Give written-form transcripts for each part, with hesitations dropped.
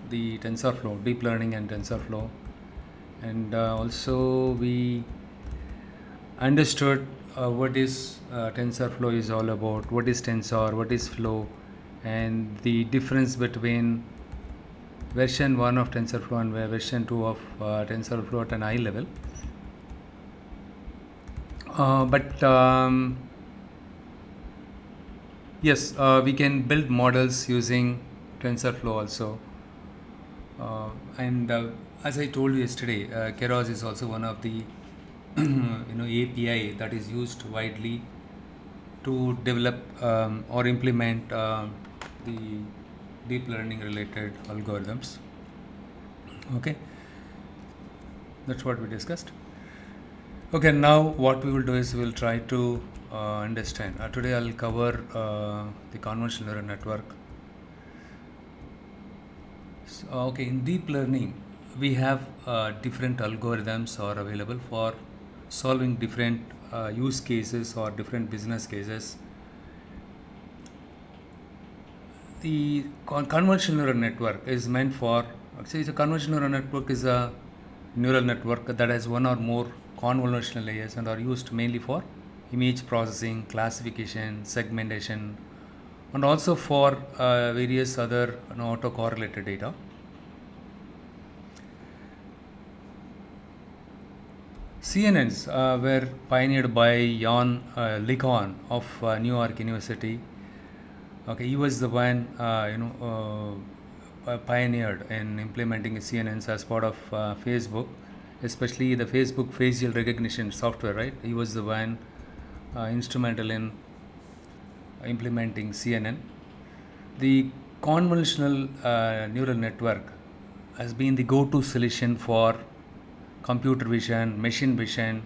the TensorFlow, deep learning and TensorFlow, and also we understood what is TensorFlow is all about, what is Tensor, what is Flow, and the difference between version 1 of TensorFlow and version 2 of TensorFlow at an eye level. But yes, we can build models using TensorFlow also. And as I told you yesterday, Keras is also one of the API that is used widely to develop or implement the deep learning related algorithms. Okay, that's what we discussed. Okay, now what we will do is we will try to understand. Today I'll cover the convolutional neural network. So, okay, in deep learning, we have different algorithms are available for solving different use cases or different business cases. The convolutional neural network is meant for, actually, the convolutional neural network is a neural network that has one or more convolutional layers and are used mainly for image processing, classification, segmentation, and also for various other autocorrelated data. CNNs were pioneered by Jan LeCun of New York University. Okay, he was the one pioneered in implementing CNNs as part of Facebook, especially the Facebook facial recognition software. Right, he was the one instrumental in implementing CNN. The convolutional neural network has been the go-to solution for computer vision, machine vision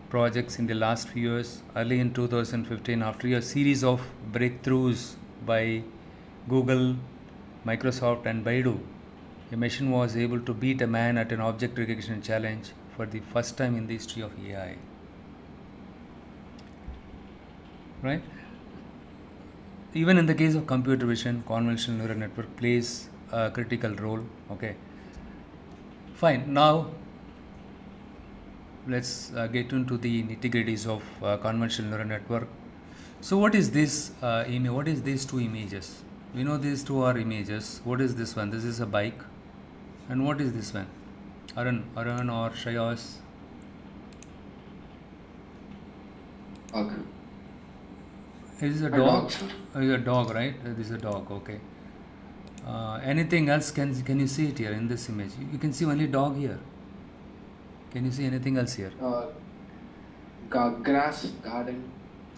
projects in the last few years. Early in 2015, after a series of breakthroughs by Google, Microsoft, and Baidu, a machine was able to beat a man at an object recognition challenge for the first time in the history of AI. Right? Even in the case of computer vision, convolutional neural network plays a critical role. Okay, fine. Now let's get into the nitty-gritties of convolutional neural network. So what is this image? What is these two images? We know these two are images. What is this one? This is a bike. And what is this one? Arun or Shreyas? Okay. Is this a A dog? dog, sir. Is a dog, right? This is a dog. Okay. Anything else? Can you see it here in this image? You can see only dog here. Can you see anything else here? Grass, garden.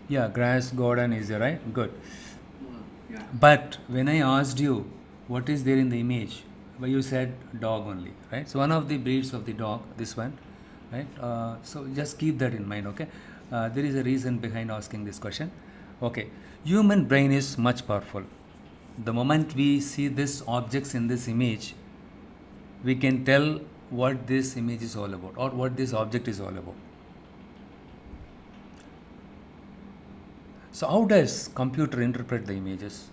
Yeah, grass garden is there, right? Good. Yeah. But when I asked you what is there in the image, well, you said dog only, right? So one of the breeds of the dog, this one, right? So just keep that in mind, okay? There is a reason behind asking this question. Okay, human brain is much powerful. The moment we see these objects in this image, we can tell what this image is all about or what this object is all about. So how does computer interpret the images?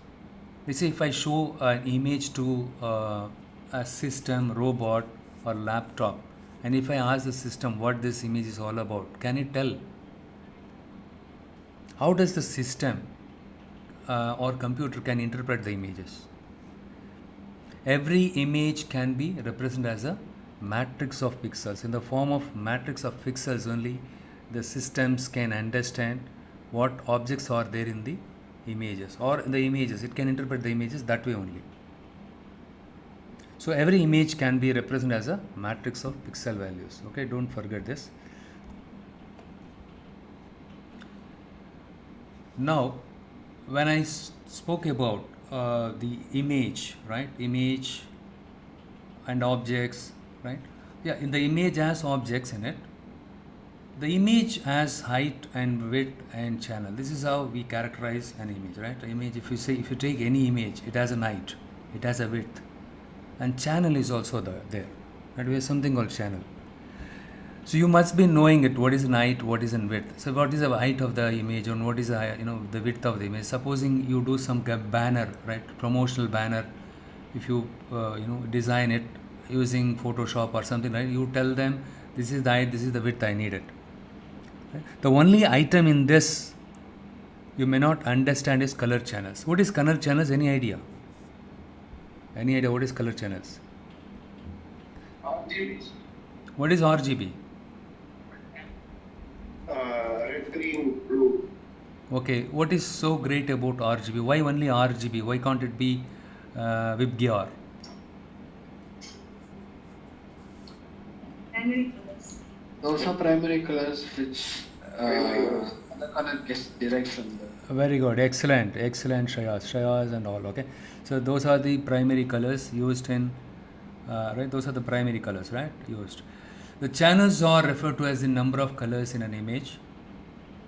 Let's say if I show an image to a system, robot or laptop, and if I ask the system what this image is all about, can it tell? How does the system or computer can interpret the images? Every image can be represented as a matrix of pixels. In the form of matrix of pixels only, the systems can understand what objects are there in the images or in the images. It can interpret the images that way only. So every image can be represented as a matrix of pixel values. Okay, don't forget this. Now, when I spoke about the image, right? Image and objects, right? Yeah, in the image has objects in it. The image has height and width and channel. This is how we characterize an image, right? The image, if you take any image, it has a height, it has a width, and channel is also there. Right? We have something called channel. So you must be knowing it. What is an height? What is an width? So what is the height of the image and what is the the width of the image? Supposing you do some banner, right? Promotional banner if you design it using Photoshop or something, right? You tell them this is the height, this is the width I need it. Right? The only item in this you may not understand is color channels. What is color channels? Any idea? Any idea what is color channels? RGBs. What is RGB? Red, green, blue. Okay, what is so great about RGB? Why only RGB? Why can't it be WebGR? Primary colors. Those are primary colors which Primary colors. other color gets direction. Very good, excellent, excellent, Shreyas and all. Okay, so those are the primary colors used in, right? Those are the primary colors, right? Used. The channels are referred to as the number of colors in an image,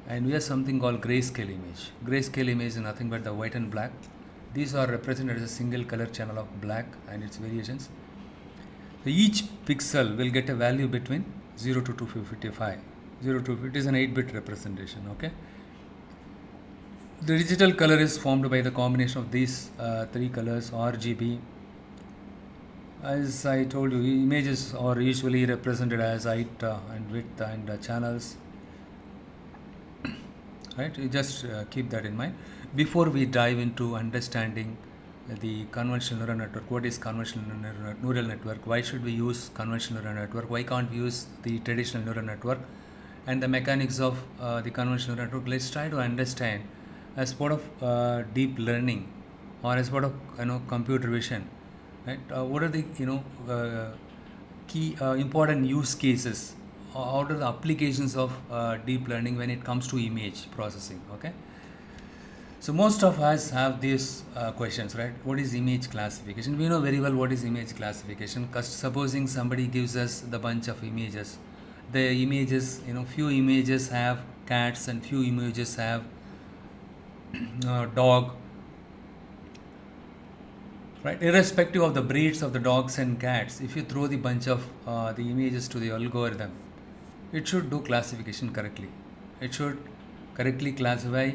and we have something called grayscale image. Grayscale image is nothing but the white and black. These are represented as a single color channel of black and its variations. So each pixel will get a value between 0 to 255. 0 to it is an 8-bit representation. Okay. The digital color is formed by the combination of these three colors RGB. As I told you, images are usually represented as height and width and channels. Right? You just keep that in mind. Before we dive into understanding the convolutional neural network, what is convolutional neural network? Why should we use convolutional neural network? Why can't we use the traditional neural network? And the mechanics of the convolutional neural network. Let's try to understand as part of deep learning or as part of computer vision, right? What are the key important use cases? What are the applications of deep learning when it comes to image processing? Okay. So most of us have these questions, right? What is image classification? We know very well what is image classification. Supposing somebody gives us the bunch of images, the images, few images have cats and few images have dog, right? Irrespective of the breeds of the dogs and cats, if you throw the bunch of the images to the algorithm, it should do classification correctly. It should correctly classify,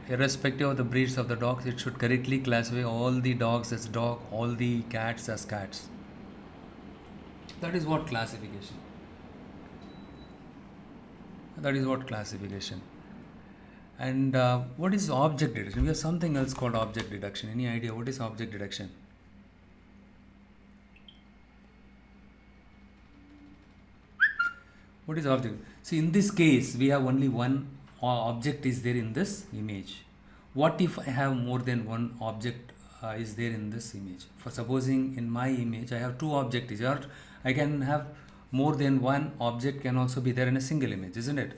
irrespective of the breeds of the dogs. It should correctly classify all the dogs as dog, all the cats as cats. That is what classification. That is what classification. And what is object detection? We have something else called object detection. Any idea what is object detection? What is object? See, in this case, we have only one object is there in this image. What if I have more than one object is there in this image? For supposing in my image, I have two objects, or I can have more than one object can also be there in a single image, isn't it?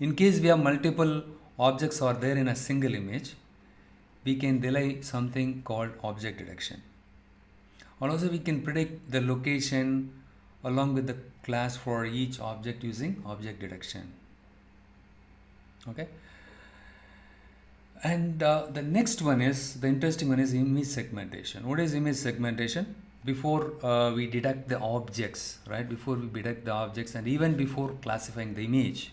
In case we have multiple objects are there in a single image, we can rely something called object detection. And also we can predict the location along with the class for each object using object detection. Okay. And the next one is, the interesting one is image segmentation. What is image segmentation? Before we detect the objects, right? Before we detect the objects and even before classifying the image,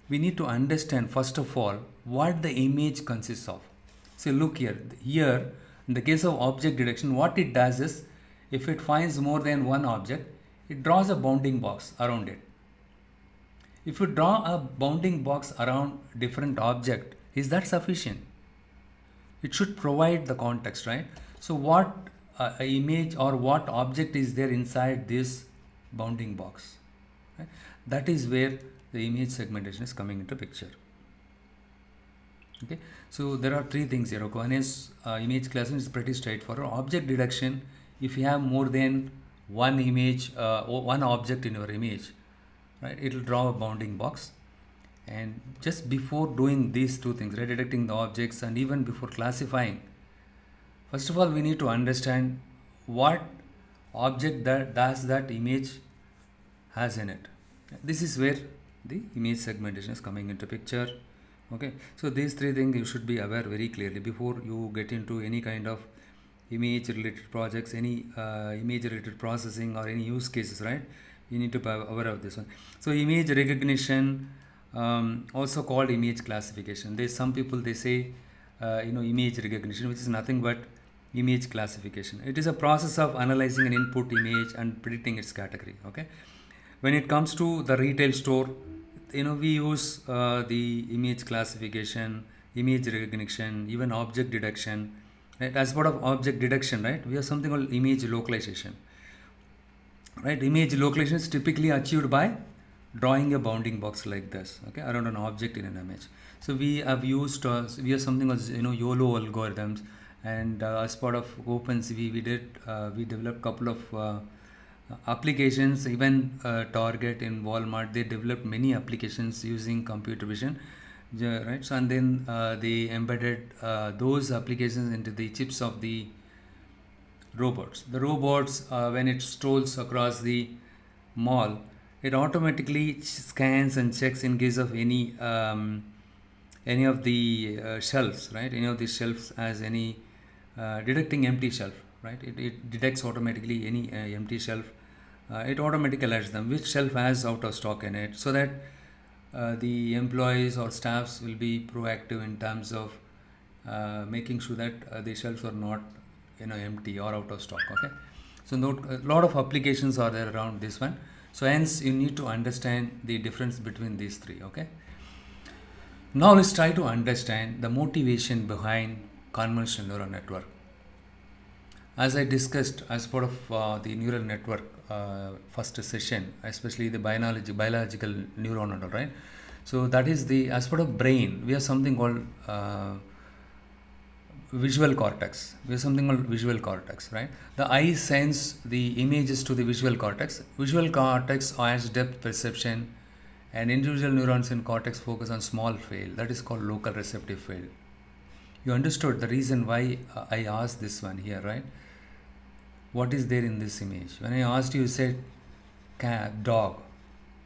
we need to understand first of all what the image consists of. So look here. Here, in the case of object detection, what it does is, if it finds more than one object, it draws a bounding box around it. If you draw a bounding box around different object, is that sufficient? It should provide the context, right? So what image or what object is there inside this bounding box? Right? That is where the image segmentation is coming into picture. Okay, so there are three things here. One is image classification is pretty straightforward. Object detection, if you have more than one image or one object in your image, right, it will draw a bounding box. And just before doing these two things, right, detecting the objects and even before classifying, first of all we need to understand what object that image has in it. This is where the image segmentation is coming into picture. Okay, so these three things you should be aware very clearly before you get into any kind of image related projects, any image related processing or any use cases, right? You need to be aware of this one. So image recognition, also called image classification. There's some people, they say image recognition, which is nothing but image classification. It is a process of analyzing an input image and predicting its category. Okay, when it comes to the retail store, we use the image classification, image recognition, even object detection. Right, as part of object detection, right, we have something called image localization. Right, image localization is typically achieved by drawing a bounding box like this, okay, around an object in an image. So we have used we have something called YOLO algorithms, and as part of OpenCV we developed couple of applications. Even Target in Walmart, they developed many applications using computer vision. Yeah, right. So and then they embedded those applications into the chips of the robots. The robots, when it strolls across the mall, it automatically scans and checks in case of any of the shelves, right? Any of the shelves as any detecting empty shelf, right? It detects automatically any empty shelf. It automatically alerts them which shelf has out of stock in it, so that the employees or staffs will be proactive in terms of making sure that the shelves are not empty or out of stock. Okay, so note a lot of applications are there around this one. So hence you need to understand the difference between these three. Okay, now let's try to understand the motivation behind convolutional neural network. As I discussed as part of the neural network first session, especially the biological neuron model, right? So that is as part of brain, we have something called visual cortex. We have something called visual cortex, right? The eye sends the images to the visual cortex. Visual cortex has depth perception, and individual neurons in cortex focus on small field. That is called local receptive field. You understood the reason why I asked this one here, right? What is there in this image? When I asked you, you said cat, dog,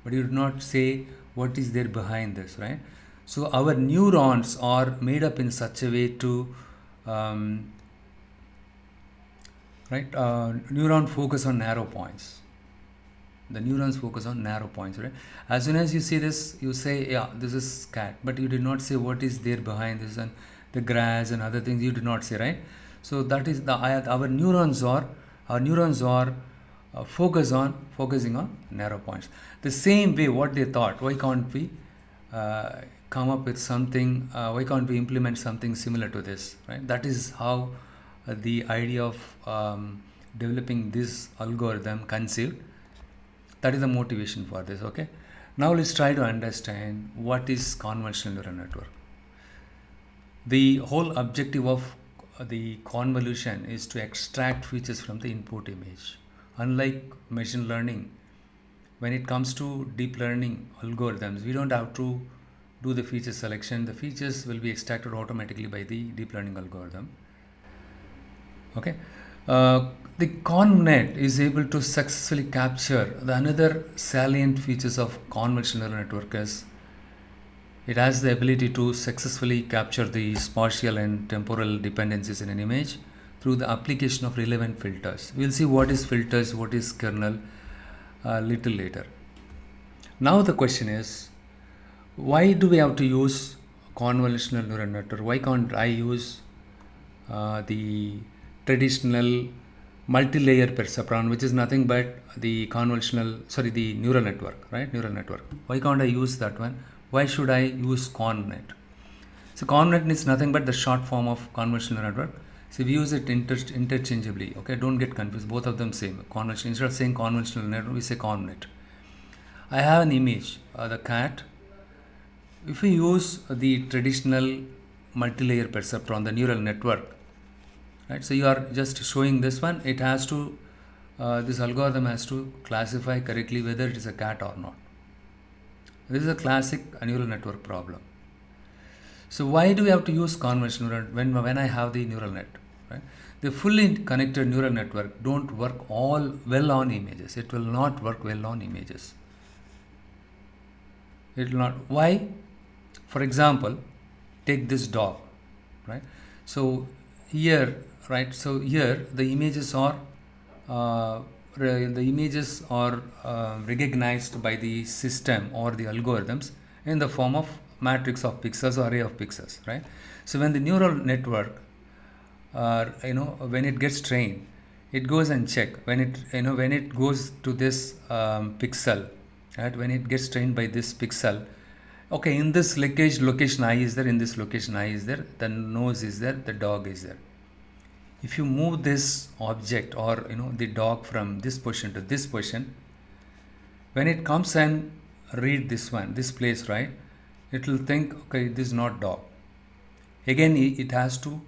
but you did not say what is there behind this, right? So our neurons are made up in such a way to neuron focus on narrow points. The neurons focus on narrow points, right? As soon as you see this, you say, yeah, this is cat, but you did not say what is there behind this and the grass and other things. You did not say, right? So that is our neurons are focusing on narrow points. The same way, what they thought, why can't we come up with something? Why can't we implement something similar to this? Right? That is how the idea of developing this algorithm conceived. That is the motivation for this. Okay. Now let's try to understand what is convolutional neural network. The whole objective of the convolution is to extract features from the input image. Unlike machine learning, when it comes to deep learning algorithms, we don't have to do the feature selection. The features will be extracted automatically by the deep learning algorithm. Okay. The ConvNet is able to successfully capture the another salient features of convolutional neural network is it has the ability to successfully capture the spatial and temporal dependencies in an image through the application of relevant filters. We'll see what is filters, what is kernel little later. Now the question is, why do we have to use convolutional neural network? Why can't I use the traditional multi-layer perceptron, which is nothing but the the neural network, right? Neural network. Why can't I use that one? Why should I use ConvNet? So ConvNet is nothing but the short form of convolutional network. So we use it interchangeably. Okay, don't get confused. Both of them same. Convolutional. Instead of saying convolutional network, we say ConvNet. I have an image, the cat. If we use the traditional multi-layer perceptron, the neural network, right? So you are just showing this one. It has to, this algorithm has to classify correctly whether it is a cat or not. This is a classic neural network problem. So why do we have to use convolutional when I have the neural net? Right? The fully connected neural network don't work all well on images. It will not work well on images. It will not. Why? For example, take this dog, right? So here, right? So here the images are recognized by the system or the algorithms in the form of matrix of pixels or array of pixels, right? So when the neural network when it gets trained, it goes and check when it goes to this pixel, right? When it gets trained by this pixel, okay, in this location eye is there, in this location eye is there, the nose is there, the dog is there. If you move this object or the dog from this position to this position, when it comes and read this place, right, it will think, okay, this is not dog. Again, it has to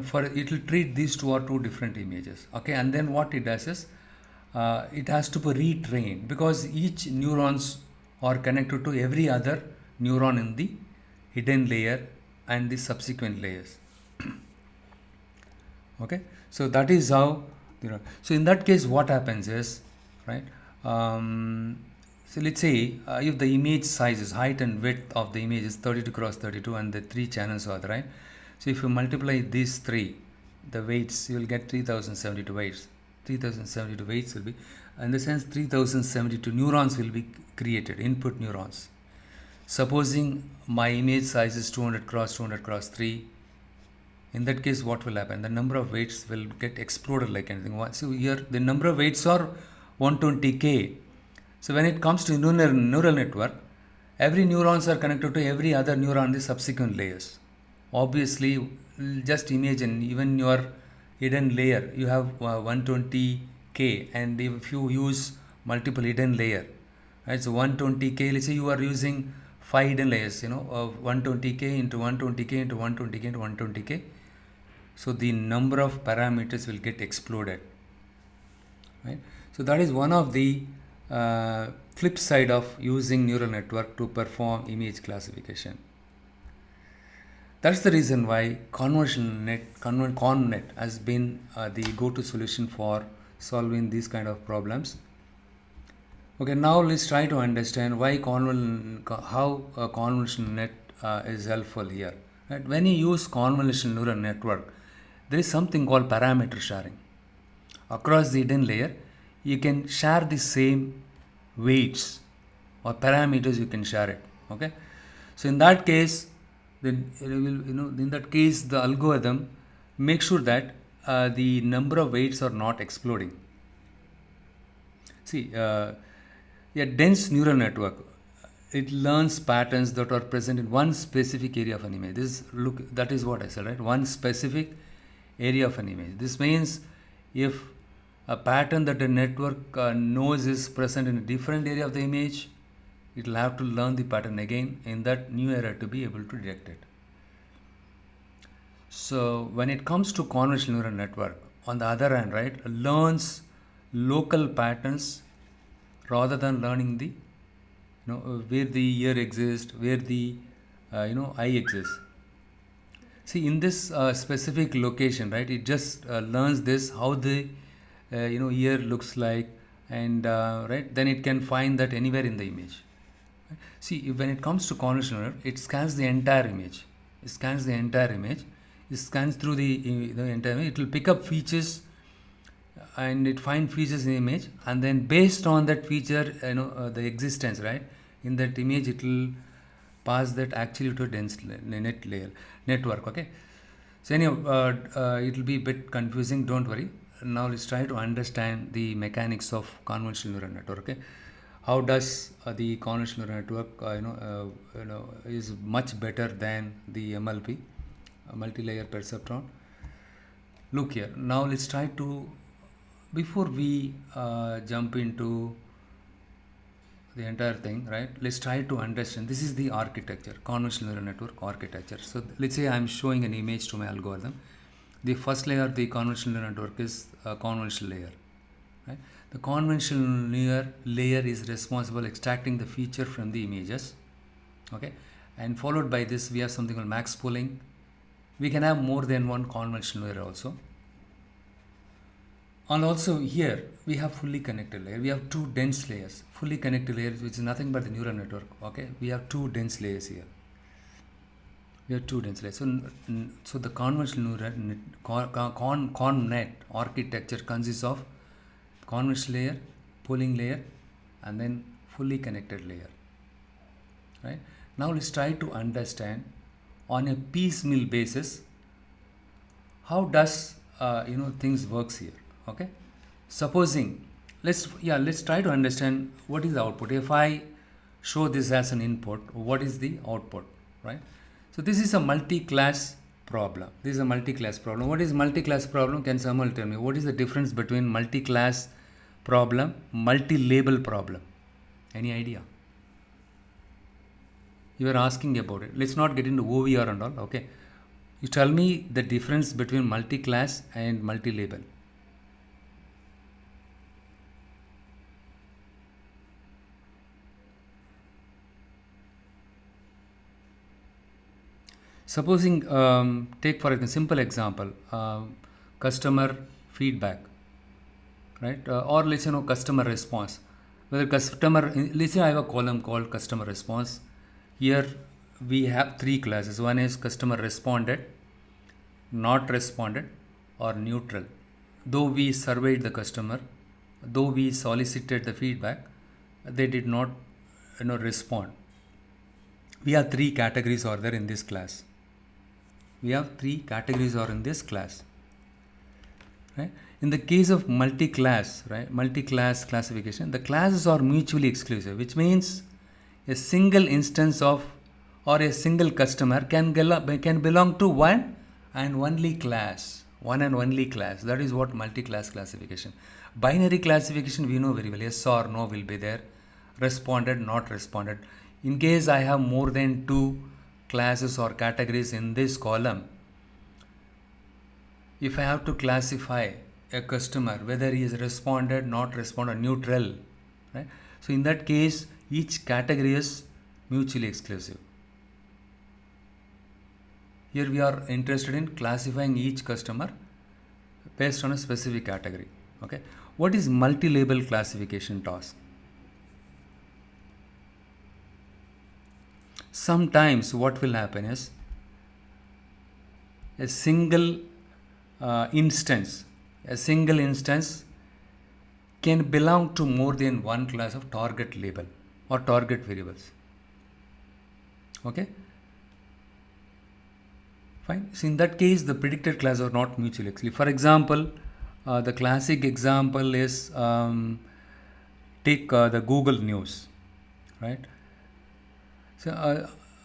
for it will treat these two different images, okay. And then what it does is it has to be retrained, because each neurons are connected to every other neuron in the hidden layer and the subsequent layers. Okay, so that is how so in that case what happens is, right, so let's say if the image size is height and width of the image is 32 cross 32 and the 3 channels are there, right? So if you multiply these 3, the weights, you will get 3072 weights. 3072 weights will be, in the sense 3072 neurons will be created, input neurons. Supposing my image size is 200 cross 200 cross 3, in that case what will happen? The number of weights will get exploded like anything. So here the number of weights are 120k. So when it comes to neural network, every neurons are connected to every other neuron in the subsequent layers. Obviously, just imagine, even your hidden layer, you have 120k, and if you use multiple hidden layer, right? So 120k, let's say you are using 5 hidden layers, of 120k into 120k into 120k into 120k. So the number of parameters will get exploded, right? So that is one of the flip side of using neural network to perform image classification. That's the reason why ConvNet has been the go-to solution for solving these kind of problems. Okay, now let's try to understand why how convolutional net is helpful here. Right? When you use convolutional neural network, there is something called parameter sharing. Across the hidden layer, you can share the same weights or parameters. You can share it. Okay, so in that case, then in that case the algorithm makes sure that the number of weights are not exploding. See, a dense neural network, it learns patterns that are present in one specific area of an image. That is what I said, right? One specific area of an image. This means if a pattern that the network knows is present in a different area of the image, it will have to learn the pattern again in that new area to be able to detect it. So when it comes to convolutional neural network, on the other hand, right, learns local patterns rather than learning the where the ear exists, where the eye exists. See, in this specific location, right, it just learns this, how the ear looks like, and right, then it can find that anywhere in the image. See, when it comes to convolutional, it scans the entire image. It scans through the entire image. It will pick up features, and it finds features in the image, and then based on that feature, the existence, right, in that image, it will pass that actually to a dense network. Okay. So anyhow, it will be a bit confusing. Don't worry. Now let's try to understand the mechanics of convolutional neural network. Okay. How does the convolutional network is much better than the MLP, multi-layer perceptron? Look here. Now let's try to, before we jump into the entire thing, right? Let's try to understand. This is the architecture, convolutional neural network architecture. So let's say I'm showing an image to my algorithm. The first layer of the convolutional neural network is a convolutional layer, right? The convolutional layer is responsible for extracting the feature from the images, okay, and followed by this we have something called max pooling. We can have more than one convolutional layer also, and also here we have fully connected layer. We have 2 dense layers, fully connected layers, which is nothing but the neural network. Okay, we have 2 dense layers here. So the convolutional ConvNet architecture consists of convolutional layer, pooling layer, and then fully connected layer. Right? Now let's try to understand on a piecemeal basis how does things works here? Okay, supposing let's try to understand what is the output. If I show this as an input, what is the output, right? So this is a multi-class problem. This is a multi-class problem. What is multi-class problem? Can someone tell me what is the difference between multi-class problem, multi-label problem? Any idea? You are asking about it. Let's not get into OVR and all. Okay, you tell me the difference between multi-class and multi-label. Supposing take for a simple example, customer feedback, right? Or let's say customer response. Whether customer, let's say I have a column called customer response. Here we have three classes. One is customer responded, not responded, or neutral. Though we surveyed the customer, though we solicited the feedback, they did not respond. We have three categories are there in this class. We have three categories are in this class, right? In the case of multi-class, right, multi-class classification, the classes are mutually exclusive, which means a single instance of or a single customer can belong to one and only class. That is what multi-class classification. Binary classification we know very well. Yes or no will be there. Responded, not responded. In case I have more than two classes or categories in this column, if I have to classify a customer whether he is responded, not responded, neutral, right? So in that case, each category is mutually exclusive. Here we are interested in classifying each customer based on a specific category. Okay, what is multi-label classification task? Sometimes what will happen is a single instance can belong to more than one class of target label or target variables. Okay, fine. So in that case, the predicted classes are not mutually exclusive. For example, the classic example is take the Google News, right? So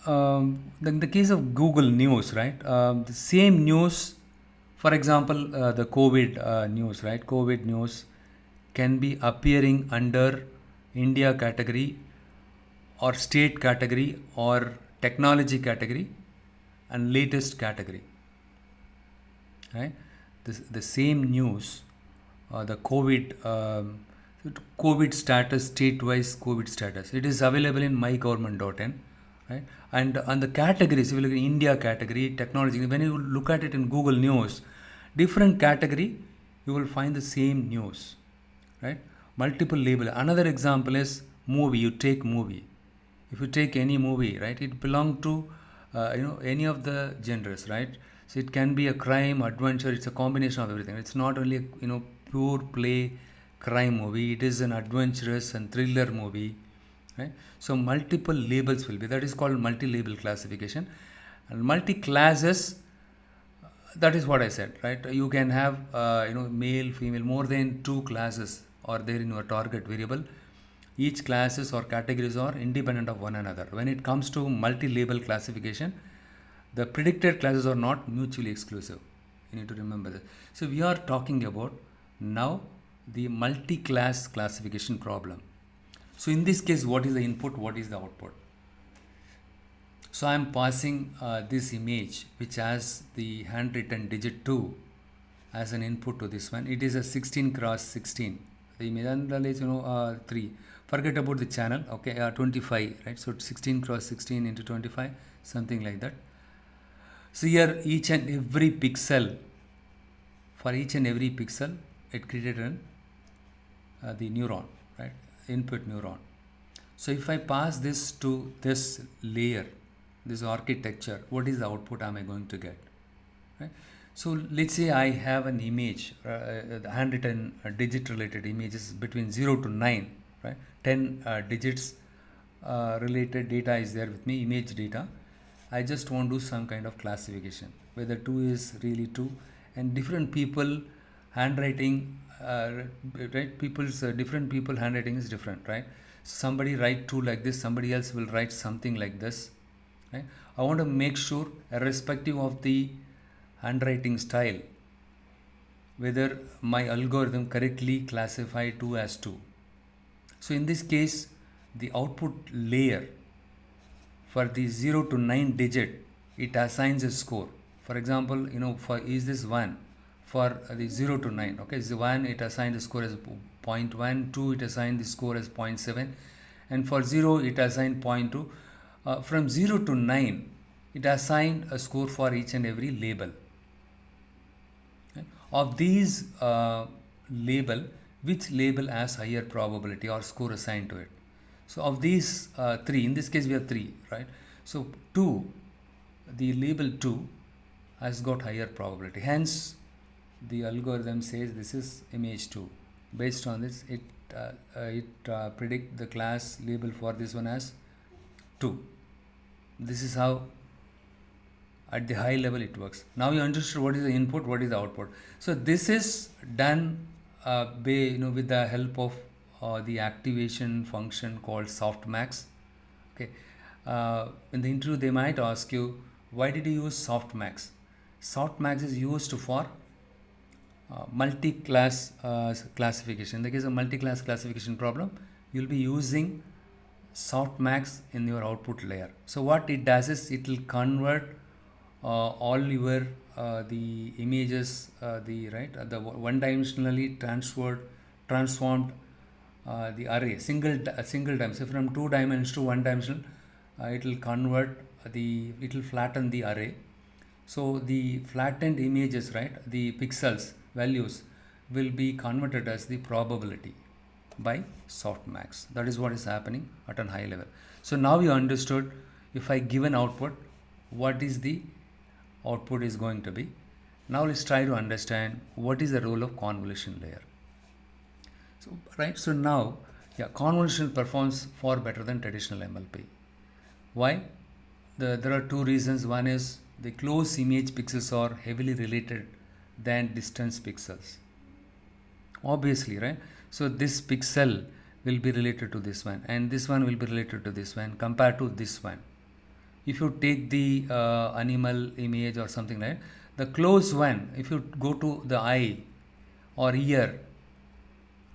in the case of Google News, right, the same news, for example, the COVID news, right? COVID news can be appearing under India category or state category or technology category and latest category, right? The same news, the COVID status, state-wise COVID status, it is available in mygovernment.in, right? And on the categories, if you look at India category, technology, when you look at it in Google News, different category, you will find the same news, right? Multiple label. Another example is movie. You take movie. If you take any movie, right, it belongs to any of the genres, right? So it can be a crime, adventure. It's a combination of everything. It's not only a pure play crime movie. It is an adventurous and thriller movie, right? So multiple labels will be. That is called multi-label classification. And multi-classes, that is what I said, right? You can have male, female, more than two classes are there in your target variable. Each classes or categories are independent of one another. When it comes to multi-label classification, the predicted classes are not mutually exclusive. You need to remember that. So we are talking about now the multi-class classification problem. So in this case, what is the input? What is the output? So I am passing this image which has the handwritten digit 2 as an input to this one. It is a 16 cross 16. The image is 3. Forget about the channel. Okay, 25, right? So 16 cross 16 into 25, something like that. So here each and every pixel, for each and every pixel, it created the neuron, right? Input neuron. So if I pass this to this layer, this architecture, what is the output am I going to get, right? So let's say I have an image, handwritten digit related images between 0 to 9, right? 10 digits related data is there with me, image data. I just want to do some kind of classification, whether 2 is really 2 and different people handwriting, right, people's different people handwriting is different, right? Somebody write two like this, somebody else will write something like this, right? I want to make sure, irrespective of the handwriting style, whether my algorithm correctly classify 2 as 2. So in this case, the output layer for the 0 to 9 digit, it assigns a score. For example, for is this 1, for the 0 to 9, okay, is the 1, it assigned the score as 0.1, 2 it assigned the score as 0.7, and for 0 it assigned 0.2. From 0 to 9 it assigned a score for each and every label. Of these label, which label has higher probability or score assigned to it? So of these three, in this case we have three, right? So 2, the label 2 has got higher probability. Hence, the algorithm says this is image 2. Based on this, it predict the class label for this one as 2. This is how at the high level it works. Now you understood what is the input, what is the output. So this is done with the help of the activation function called softmax. Okay. In the interview they might ask you, why did you use softmax? Softmax is used for multi-class classification. In the case of multi-class classification problem, you'll be using softmax in your output layer. So what it does is it will convert all your the images, the one-dimensionally transformed the array single time. So from 2 dimensions to 1 dimension, it will it will flatten the array. So the flattened images, right, the pixels values will be converted as the probability by softmax. That is what is happening at a high level. So now you understood, if I give an output, what is the output is going to be. Now let's try to understand what is the role of convolution layer. So now, convolution performs far better than traditional MLP. Why? There are two reasons. One is the close image pixels are heavily related than distance pixels. Obviously, right? So this pixel will be related to this one, and this one will be related to this one compared to this one. If you take the animal image or something like that, the close one, if you go to the eye or ear,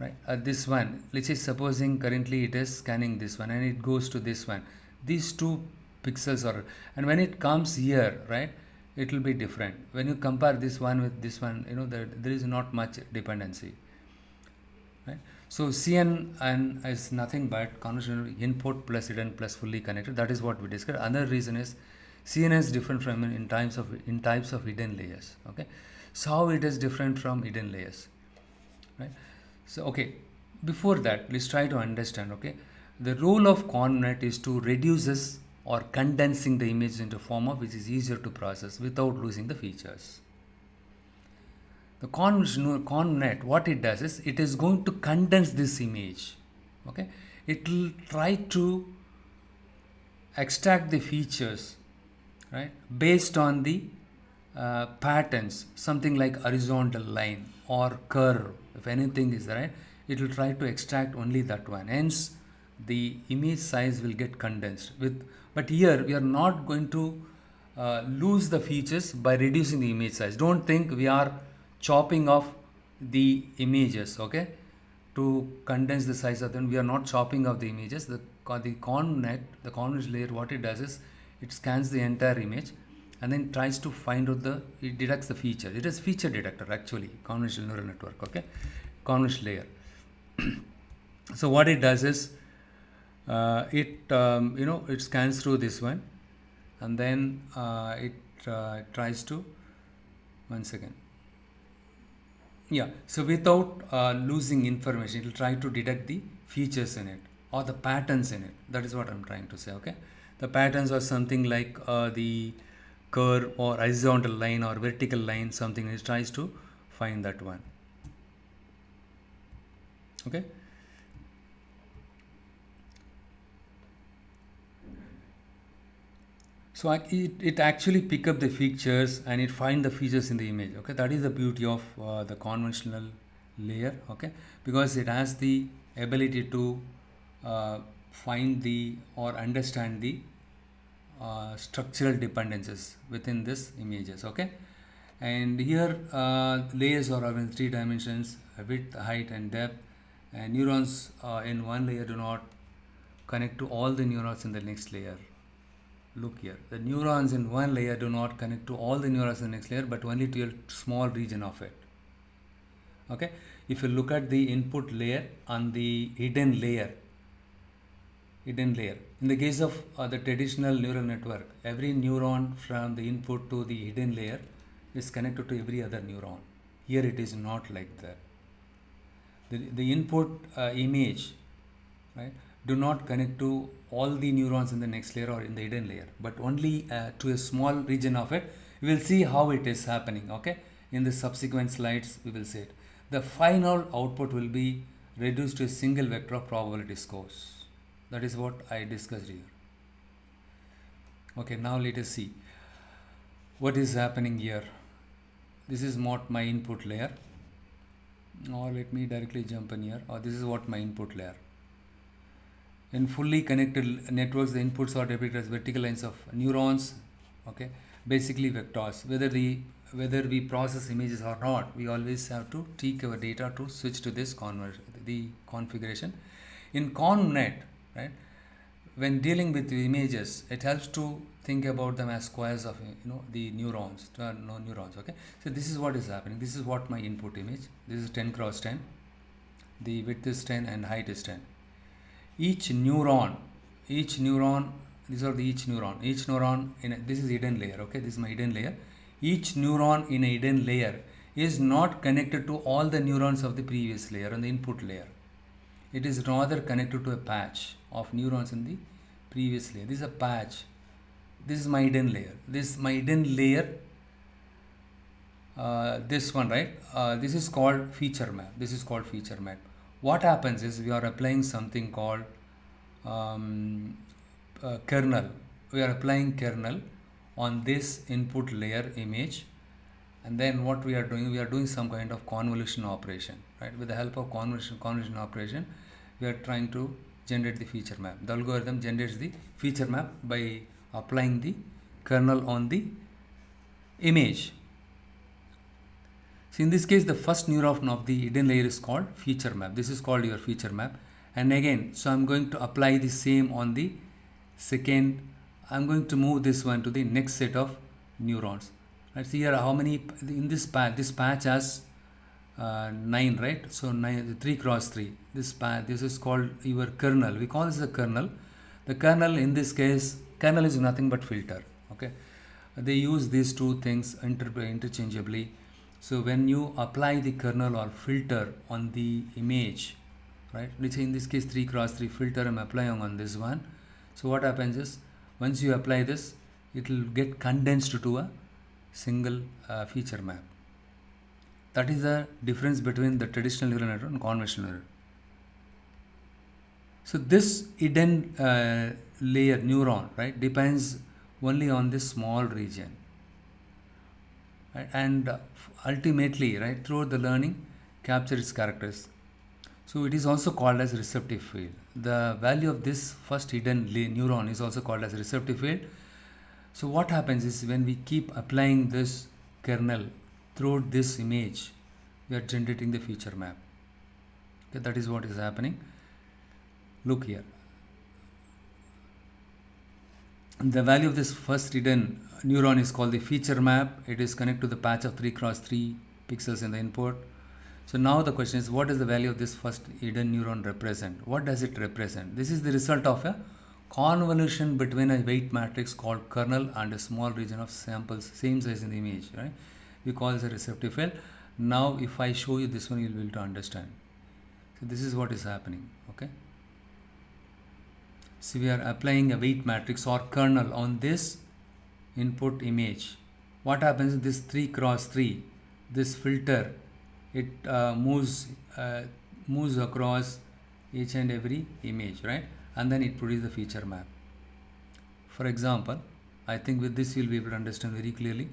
right, this one, let's say supposing currently it is scanning this one and it goes to this one, these two pixels are, and when it comes here, right, it will be different. When you compare this one with this one, there is not much dependency, right? So CNN is nothing but convolutional input plus hidden plus fully connected. That is what we discussed. Another reason is CNN is different from in types of hidden layers. Okay, so how it is different from hidden layers, right? So okay, before that, let's try to understand. Okay, the role of convnet is to reduces or condensing the image into a format which is easier to process without losing the features. The convnet, what it does is it is going to condense this image. Okay, it will try to extract the features, right, based on the patterns, something like horizontal line or curve. If anything is right, it will try to extract only that one. Hence, the image size will get condensed but here we are not going to lose the features by reducing the image size. Don't think we are chopping off the images, okay, to condense the size of them. We are not chopping off the images. The convolution layer, what it does is it scans the entire image and then tries to find out it detects the feature. It is feature detector actually, convolutional neural network, okay, convolution layer. So what it does is it scans through this one and then it tries to, once again, so without losing information, it will try to detect the features in it or the patterns in it. That is what I'm trying to say. Okay, the patterns are something like the curve or horizontal line or vertical line, something. It tries to find that one. Okay, so So it actually pick up the features and it find the features in the image. Okay, that is the beauty of the convolutional layer. Okay, because it has the ability to find the or understand the structural dependencies within this images. Okay, and here layers are in 3 dimensions: width, height, and depth. And neurons in one layer do not connect to all the neurons in the next layer. Look here, the neurons in one layer do not connect to all the neurons in the next layer, but only to a small region of it. Okay, if you look at the input layer and the hidden layer, in the case of the traditional neural network, every neuron from the input to the hidden layer is connected to every other neuron. Here it is not like that. The input image, right, do not connect to all the neurons in the next layer or in the hidden layer, but only to a small region of it. We will see how it is happening. Okay, in the subsequent slides we will see it. The final output will be reduced to a single vector of probability scores. That is what I discussed here. Okay, now let us see what is happening here. This is not my input layer, or let me directly jump in here, or this is what my input layer. In fully connected networks, the inputs are depicted as vertical lines of neurons. Okay, basically vectors. Whether we process images or not, we always have to take our data to switch to this the configuration. In ConvNet, right, when dealing with the images, it helps to think about them as squares of the neurons, no neurons. Okay, so this is what is happening. This is what my input image. This is 10 cross 10. The width is 10 and height is 10. Each neuron, these are the each neuron this is hidden layer. Okay, this is my hidden layer. Each neuron in a hidden layer is not connected to all the neurons of the previous layer and the input layer. It is rather connected to a patch of neurons in the previous layer. This is a patch. This is my hidden layer. This one, right? This is called feature map. What happens is we are applying something called kernel. We are applying kernel on this input layer image, and then what we are doing some kind of convolution operation, right? With the help of convolution operation, we are trying to generate the feature map. The algorithm generates the feature map by applying the kernel on the image. So in this case, the first neuron of the hidden layer is called feature map. This is called your feature map. And again, so I'm going to apply the same on the second. I'm going to move this one to the next set of neurons. Let's see here how many in this patch. This patch has 9, right? So 3 cross 3. This is called your kernel. We call this a kernel. The kernel in this case, kernel is nothing but filter. Okay, they use these two things interchangeably. So when you apply the kernel or filter on the image, right? Let's say in this case 3 cross 3 filter I'm applying on this one. So what happens is once you apply this, it will get condensed to a single feature map. That is the difference between the traditional neural network and conventional neural. So this hidden layer neuron, right, depends only on this small region, right? And ultimately, right, throughout the learning, capture its characters. So it is also called as receptive field. The value of this first hidden neuron is also called as receptive field. So what happens is when we keep applying this kernel throughout this image, we are generating the feature map. Okay, that is what is happening. Look here. The value of this first hidden neuron is called the feature map. It is connected to the patch of 3 cross 3 pixels in the input. So now the question is, what does the value of this first hidden neuron represent? What does it represent? This is the result of a convolution between a weight matrix called kernel and a small region of samples, same size in the image, right? We call this a receptive field. Now if I show you this one, you'll be able to understand. So this is what is happening, okay? So we are applying a weight matrix or kernel on this input image. What happens in this 3 cross 3, this filter, it moves across each and every image, right? And then it produces the feature map. For example, I think with this you'll be able to understand very clearly.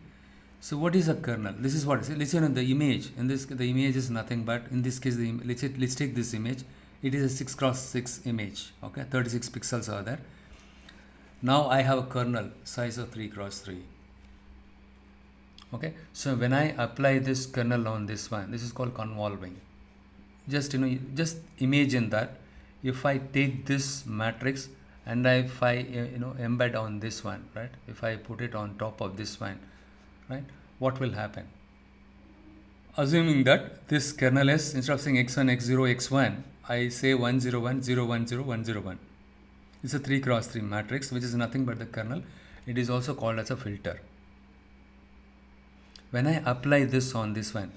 So what is a kernel? This is what it is. Let's say the image. In this, the image is nothing but, in this case, let's take this image. It is a 6x6 image. Okay, 36 pixels are there. Now I have a kernel size of 3x3. Okay, so when I apply this kernel on this one, this is called convolving. Just just imagine that if I take this matrix and if I embed on this one, right? If I put it on top of this one, right? What will happen? Assuming that this kernel is, instead of saying x1, x0, x1, I say 1, 0, 1, 0, 1, 0, 1, 0, 1. It's a 3x3 matrix, which is nothing but the kernel. It is also called as a filter. When I apply this on this one,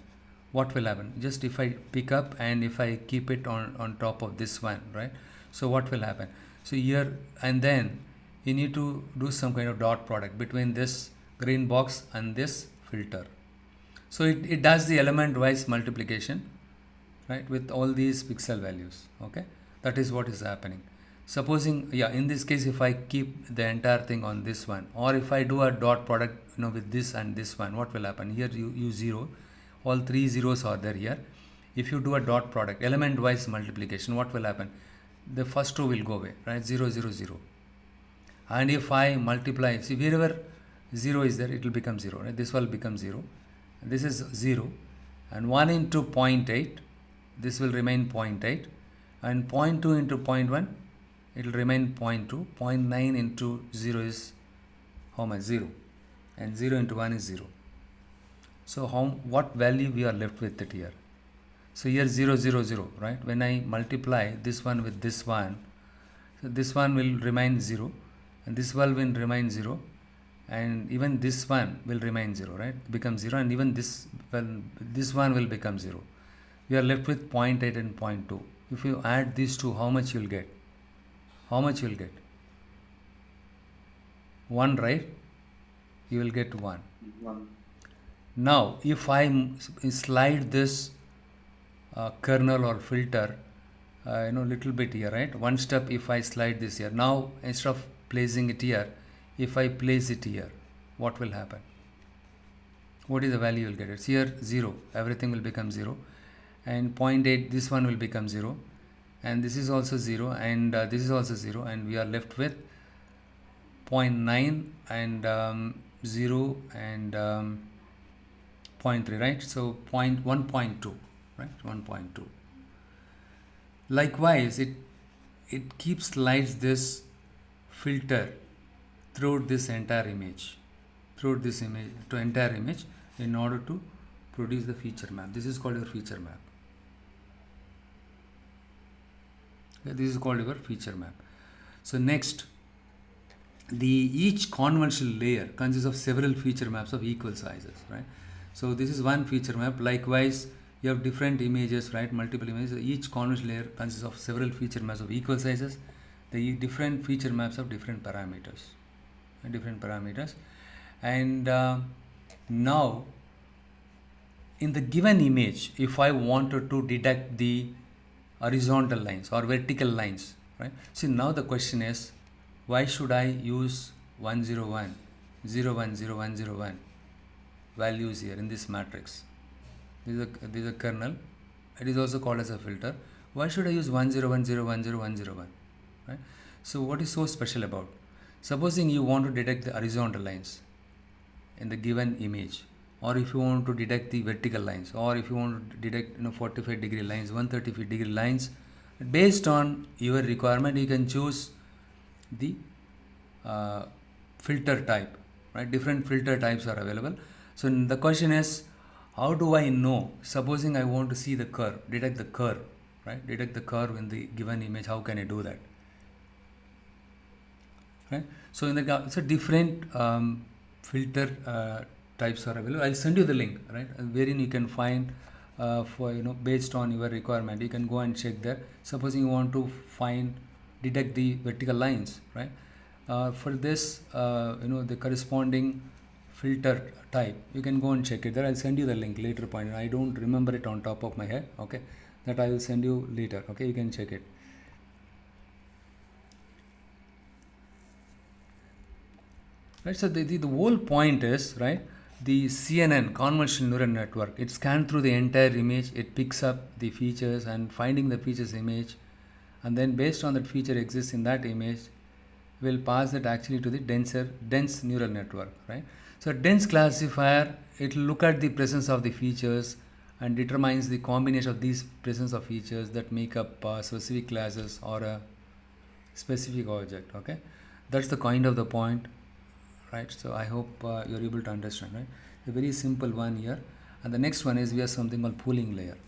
what will happen? Just if I pick up and if I keep it on top of this one, right? So what will happen? So here and then you need to do some kind of dot product between this green box and this filter. So it does the element wise multiplication, right, with all these pixel values. Okay, that is what is happening. Supposing, yeah, in this case, if I keep the entire thing on this one, or if I do a dot product with this and this one, what will happen? Here you use 0, all 3 zeros are there here. If you do a dot product, element wise multiplication, what will happen? The first 2 will go away, right? 0, 0, 0. And if I multiply, see, wherever 0 is there, it will become 0, right? This will become 0. This is 0. And 1 into 0.8, this will remain 0.8. And 0.2 into 0.1, it will remain 0.2. 0.9 into 0 is how much? 0. And 0 into 1 is 0. So what value we are left with it here? So here 0, 0, 0, right? When I multiply this one with this one, so this one will remain 0, and this one will remain 0, and even this one will remain 0, right? Become 0, and even this one will become 0. We are left with 0.8 and 0.2. If you add these two, how much you will get? How much you will get? 1, right? You will get 1. 1. Now, if I slide this kernel or filter, little bit here, right? One step, if I slide this here. Now, instead of placing it here, if I place it here, what will happen? What is the value you will get? It's here 0. Everything will become 0. And 0.8, this one will become 0. And this is also 0. And this is also 0. And we are left with 0.9 and 0 and 0.3, right? So 1.2, right? 1.2. Likewise, it keeps slides this filter throughout this entire image, entire image, in order to produce the feature map. This is called your feature map. Okay, this is called your feature map. So next, each conventional layer consists of several feature maps of equal sizes, right? So this is one feature map. Likewise, you have different images, right? Multiple images. Each conventional layer consists of several feature maps of equal sizes. The different feature maps of different parameters. And now, in the given image, if I wanted to detect the horizontal lines or vertical lines, right? See, now the question is, why should I use 101, 01, 01, 01 values here in this matrix? This is a kernel. It is also called as a filter. Why should I use 101, 01, 01, right? So what is so special about? Supposing you want to detect the horizontal lines in the given image, or if you want to detect the vertical lines, or if you want to detect 45 degree lines, 135 degree lines, based on your requirement, you can choose the filter type, right? Different filter types are available. So the question is, how do I know? Supposing I want to see the curve, detect the curve, right? Detect the curve in the given image. How can I do that? Right? So different filter types are available. I'll send you the link, right? Wherein you can find for based on your requirement, you can go and check there. Supposing you want to detect the vertical lines, right? For this, the corresponding filter type, you can go and check it there. I'll send you the link later point. I don't remember it on top of my head. Okay, that I will send you later. Okay, you can check it. right? So the whole point is, right, the CNN, convolutional neural network, it scans through the entire image, it picks up the features and finding the features image, and then based on that feature exists in that image, will pass that actually to the dense neural network, right? So dense classifier, it will look at the presence of the features and determines the combination of these presence of features that make up specific classes or a specific object. Okay, that's the kind of the point, right? So I hope you're able to understand, right? A very simple one here. And the next one is we have something called pooling layer.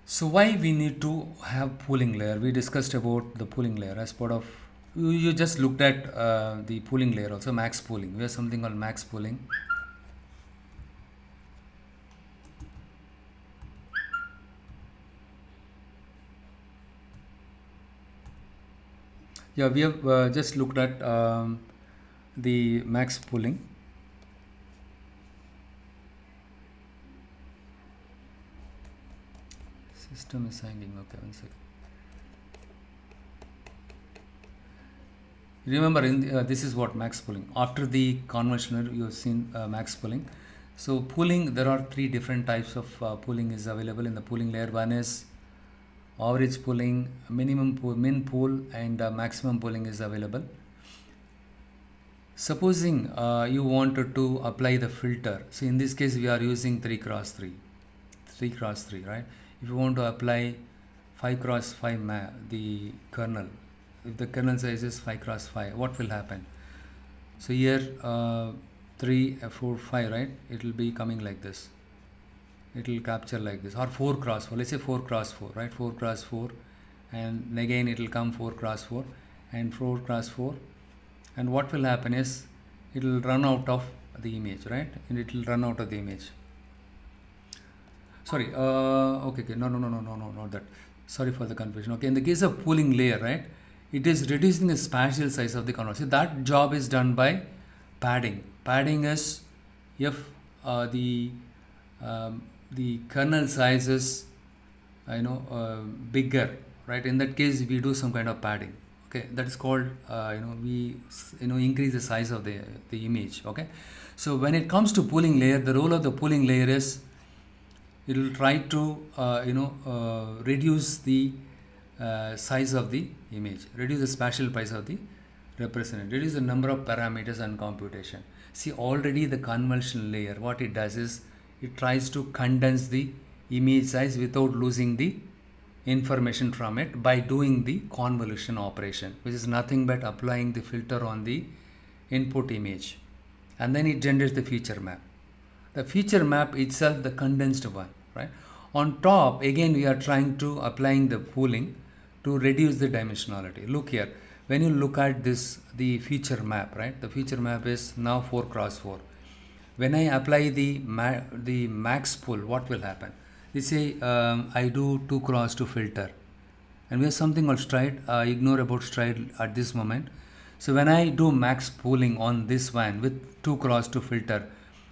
So why we need to have pooling layer? We discussed about the pooling layer as part of, you just looked at the pooling layer also, max pooling. We have something called max pooling. Yeah, we have just looked at the max pooling. System is hanging. Okay, one second. Remember, in the, this is what max pooling. After the conventional, you have seen max pooling. So pooling, there are three different types of pooling is available in the pooling layer. One is average pooling, minimum pool, min pool, and maximum pooling is available. Supposing you wanted to apply the filter, so in this case we are using 3x3, right? If you want to apply 5x5 the kernel, if the kernel size is 5x5, what will happen? So here 3, 4, 5, right? It will be coming like this. It will capture like this, or 4x4. Let's say 4x4, right? 4x4, and again it will come 4x4 and 4x4. And what will happen is it will run out of the image, right? And it will run out of the image. Sorry, okay, no, not that. Sorry for the confusion. Okay, in the case of pooling layer, right, it is reducing the spatial size of the convolution. So that job is done by padding. Padding is if the kernel size is bigger, right? In that case, we do some kind of padding. Okay, that is called we increase the size of the image. Okay, so when it comes to pooling layer, the role of the pooling layer is it will try to reduce the size of the image, reduce the spatial size of the represented, reduce the number of parameters and computation. See, already the convolutional layer, what it does is it tries to condense the image size without losing the information from it by doing the convolution operation, which is nothing but applying the filter on the input image, and then it generates the feature map. The feature map itself, the condensed one, right? On top, again, we are trying to applying the pooling to reduce the dimensionality. Look here, when you look at this, the feature map, right? The feature map is now 4x4. When I apply the max pool, what will happen? Let's say I do 2x2 filter, and we have something called stride. Ignore about stride at this moment. So when I do max pooling on this one with 2x2 filter,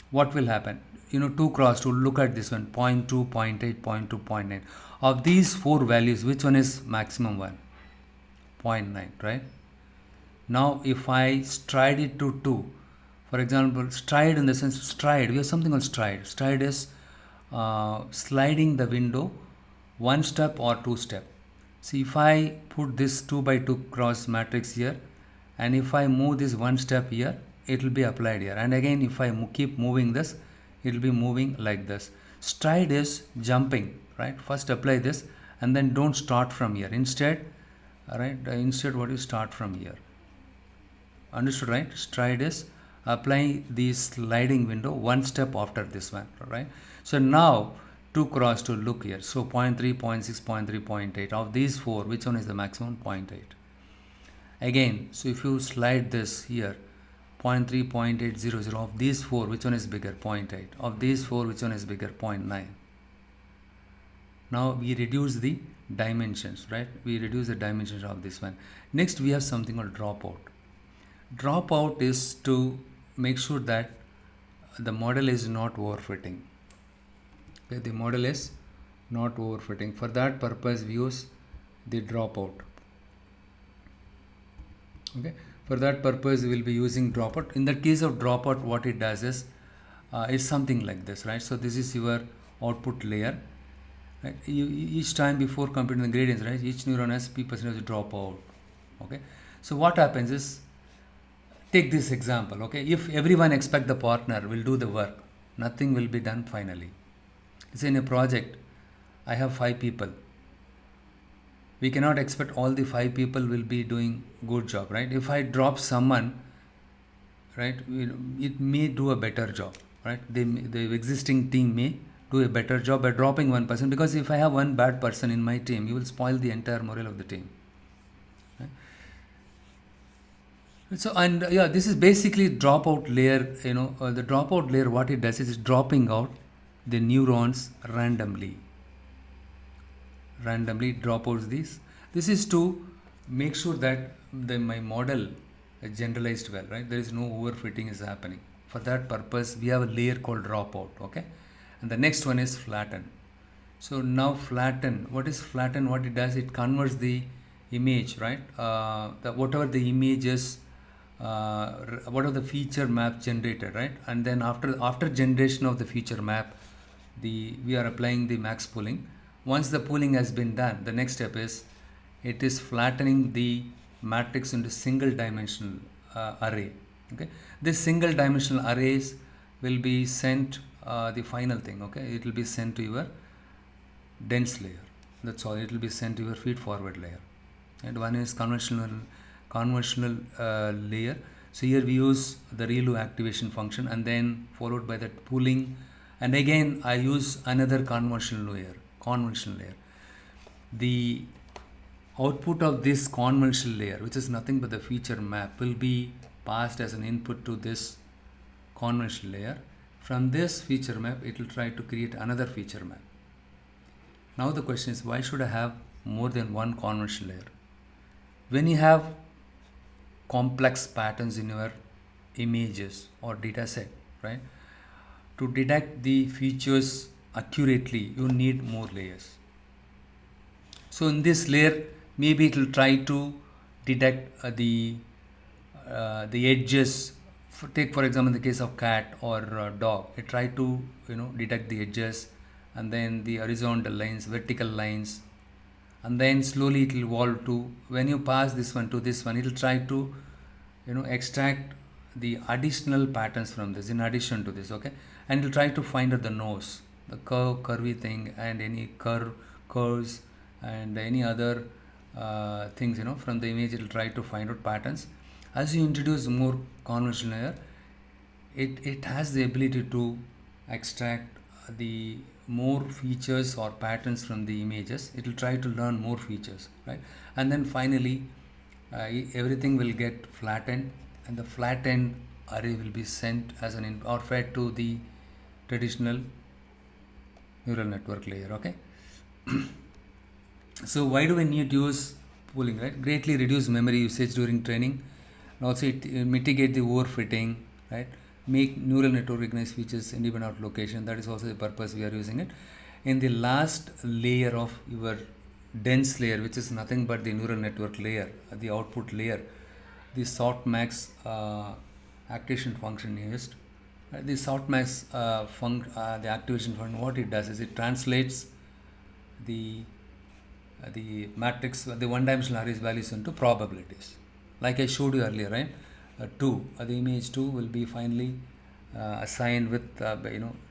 what will happen? 2x2, look at this one, 0.2, 0.8, 0.2, 0.9. Of these four values, which one is maximum one? 0.9, right? Now if I stride it to 2, for example, stride in the sense stride, we have something called stride. Stride is sliding the window one step or two step. See, if I put this 2 by 2 cross matrix here, and if I move this one step here, it will be applied here, and again if I keep moving this, it will be moving like this. Stride is jumping, right? First apply this and then don't start from here. Instead, right, instead what you start from here. Understood, right? Stride is applying the sliding window one step after this one, right? So now 2x2, look here. So 0.3, 0.6, 0.3, 0.8. Of these four, which one is the maximum? 0.8. Again, so if you slide this here, 0.3, 0.800. Of these four, which one is bigger? 0.8. Of these four, which one is bigger? 0.9. Now we reduce the dimensions, right? We reduce the dimensions of this one. Next, we have something called dropout. Dropout is to make sure that the model is not overfitting. Okay, the model is not overfitting. For that purpose, we use the dropout. Okay, For that purpose, we will be using dropout. In the case of dropout, what it does is it's something like this, right? So this is your output layer, right? Each time before computing the gradients, right, each neuron has p percentage of dropout. Okay, so what happens is, take this example. Okay, if everyone expect the partner will do the work, nothing will be done finally. It's in a project. I have 5 people. We cannot expect all the 5 people will be doing good job, right? If I drop someone, right, it may do a better job, right? The existing team may do a better job by dropping one person, because if I have one bad person in my team, you will spoil the entire morale of the team. Right? So, and yeah, this is basically dropout layer. The dropout layer, what it does is dropping out the neurons randomly drop out these. This is to make sure that my model is generalized well, right? There is no overfitting is happening. For that purpose, we have a layer called dropout. Okay, and the next one is flatten. So now flatten. What is flatten? What it does, it converts the image, right? Whatever the images, whatever the feature map generated, right? And then after generation of the feature map, we are applying the max pooling. Once the pooling has been done, the next step is it is flattening the matrix into single dimensional array. Okay, this single dimensional arrays will be sent the final thing. Okay, it will be sent to your dense layer. That's all. It will be sent to your feed forward layer. And one is conventional layer. So here we use the ReLU activation function, and then followed by that pooling, and again I use another conventional layer. The output of this conventional layer, which is nothing but the feature map, will be passed as an input to this conventional layer. From this feature map, it will try to create another feature map. Now the question is, why should I have more than one conventional layer? When you have complex patterns in your images or data set, right, to detect the features accurately, you need more layers. So in this layer, maybe it will try to detect the edges. Take for example the case of cat or dog. It try to detect the edges, and then the horizontal lines, vertical lines, and then slowly it will evolve to, when you pass this one to this one, it will try to extract the additional patterns from this in addition to this. Okay, and it will try to find out the nose, the curvy thing, and any curves and any other things from the image. It will try to find out patterns. As you introduce more conventional layer, it has the ability to extract the more features or patterns from the images. It will try to learn more features, right? And then finally everything will get flattened, and the flattened array will be sent as an input or fed to the traditional neural network layer. Okay. So why do we need to use pooling, right? Greatly reduce memory usage during training, and also it mitigate the overfitting, right? Make neural network recognize features independent of location. That is also the purpose we are using it. In the last layer of your dense layer, which is nothing but the neural network layer, the output layer, the softmax activation function used. The softmax the activation function, what it does is it translates the matrix, the one-dimensional arrays values into probabilities. Like I showed you earlier, right? 2, the image 2 will be finally assigned with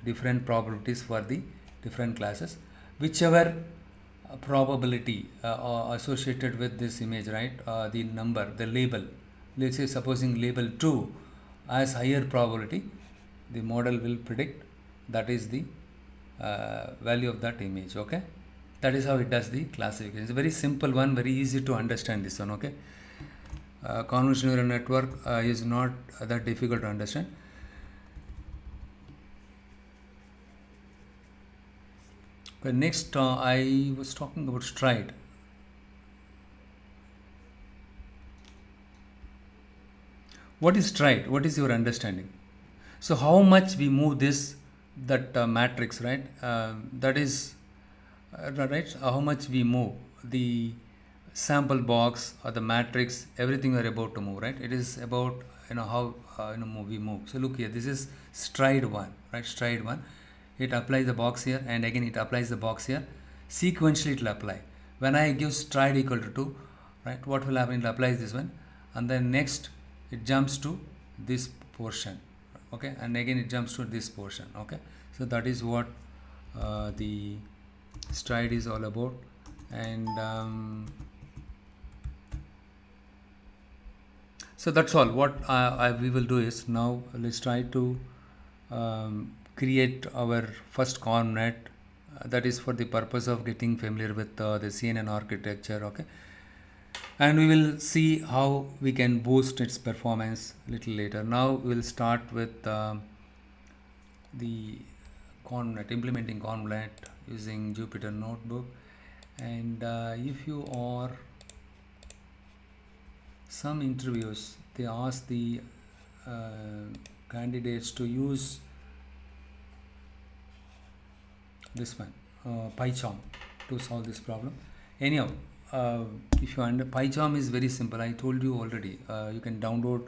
different probabilities for the different classes. Whichever probability associated with this image, right? The number, the label. Let's say supposing label 2 has higher probability, the model will predict that is the value of that image. Okay, that is how it does the classification. It's a very simple one, very easy to understand this one. Okay, convolutional neural network is not that difficult to understand. Okay, next I was talking about stride. What is stride? What is your understanding? So how much we move that matrix, right? That is right. How much we move sample box or the matrix, everything we are about to move, right? It is about how we move. So look here, this is stride 1, right? Stride 1, it applies the box here, and again it applies the box here. Sequentially it will apply. When I give stride equal to 2, right, what will happen? It applies this one, and then next it jumps to this portion, okay, and again it jumps to this portion, okay. So that is what the stride is all about. And so that's all. What we will do is, now let's try to create our first ConvNet. That is for the purpose of getting familiar with the CNN architecture, okay. And we will see how we can boost its performance a little later. Now we'll start with the ConvNet, implementing ConvNet using Jupyter Notebook. And if you are some interviews, they ask the candidates to use this one, PyCharm, to solve this problem. Anyhow, if you PyCharm is very simple. I told you already. You can download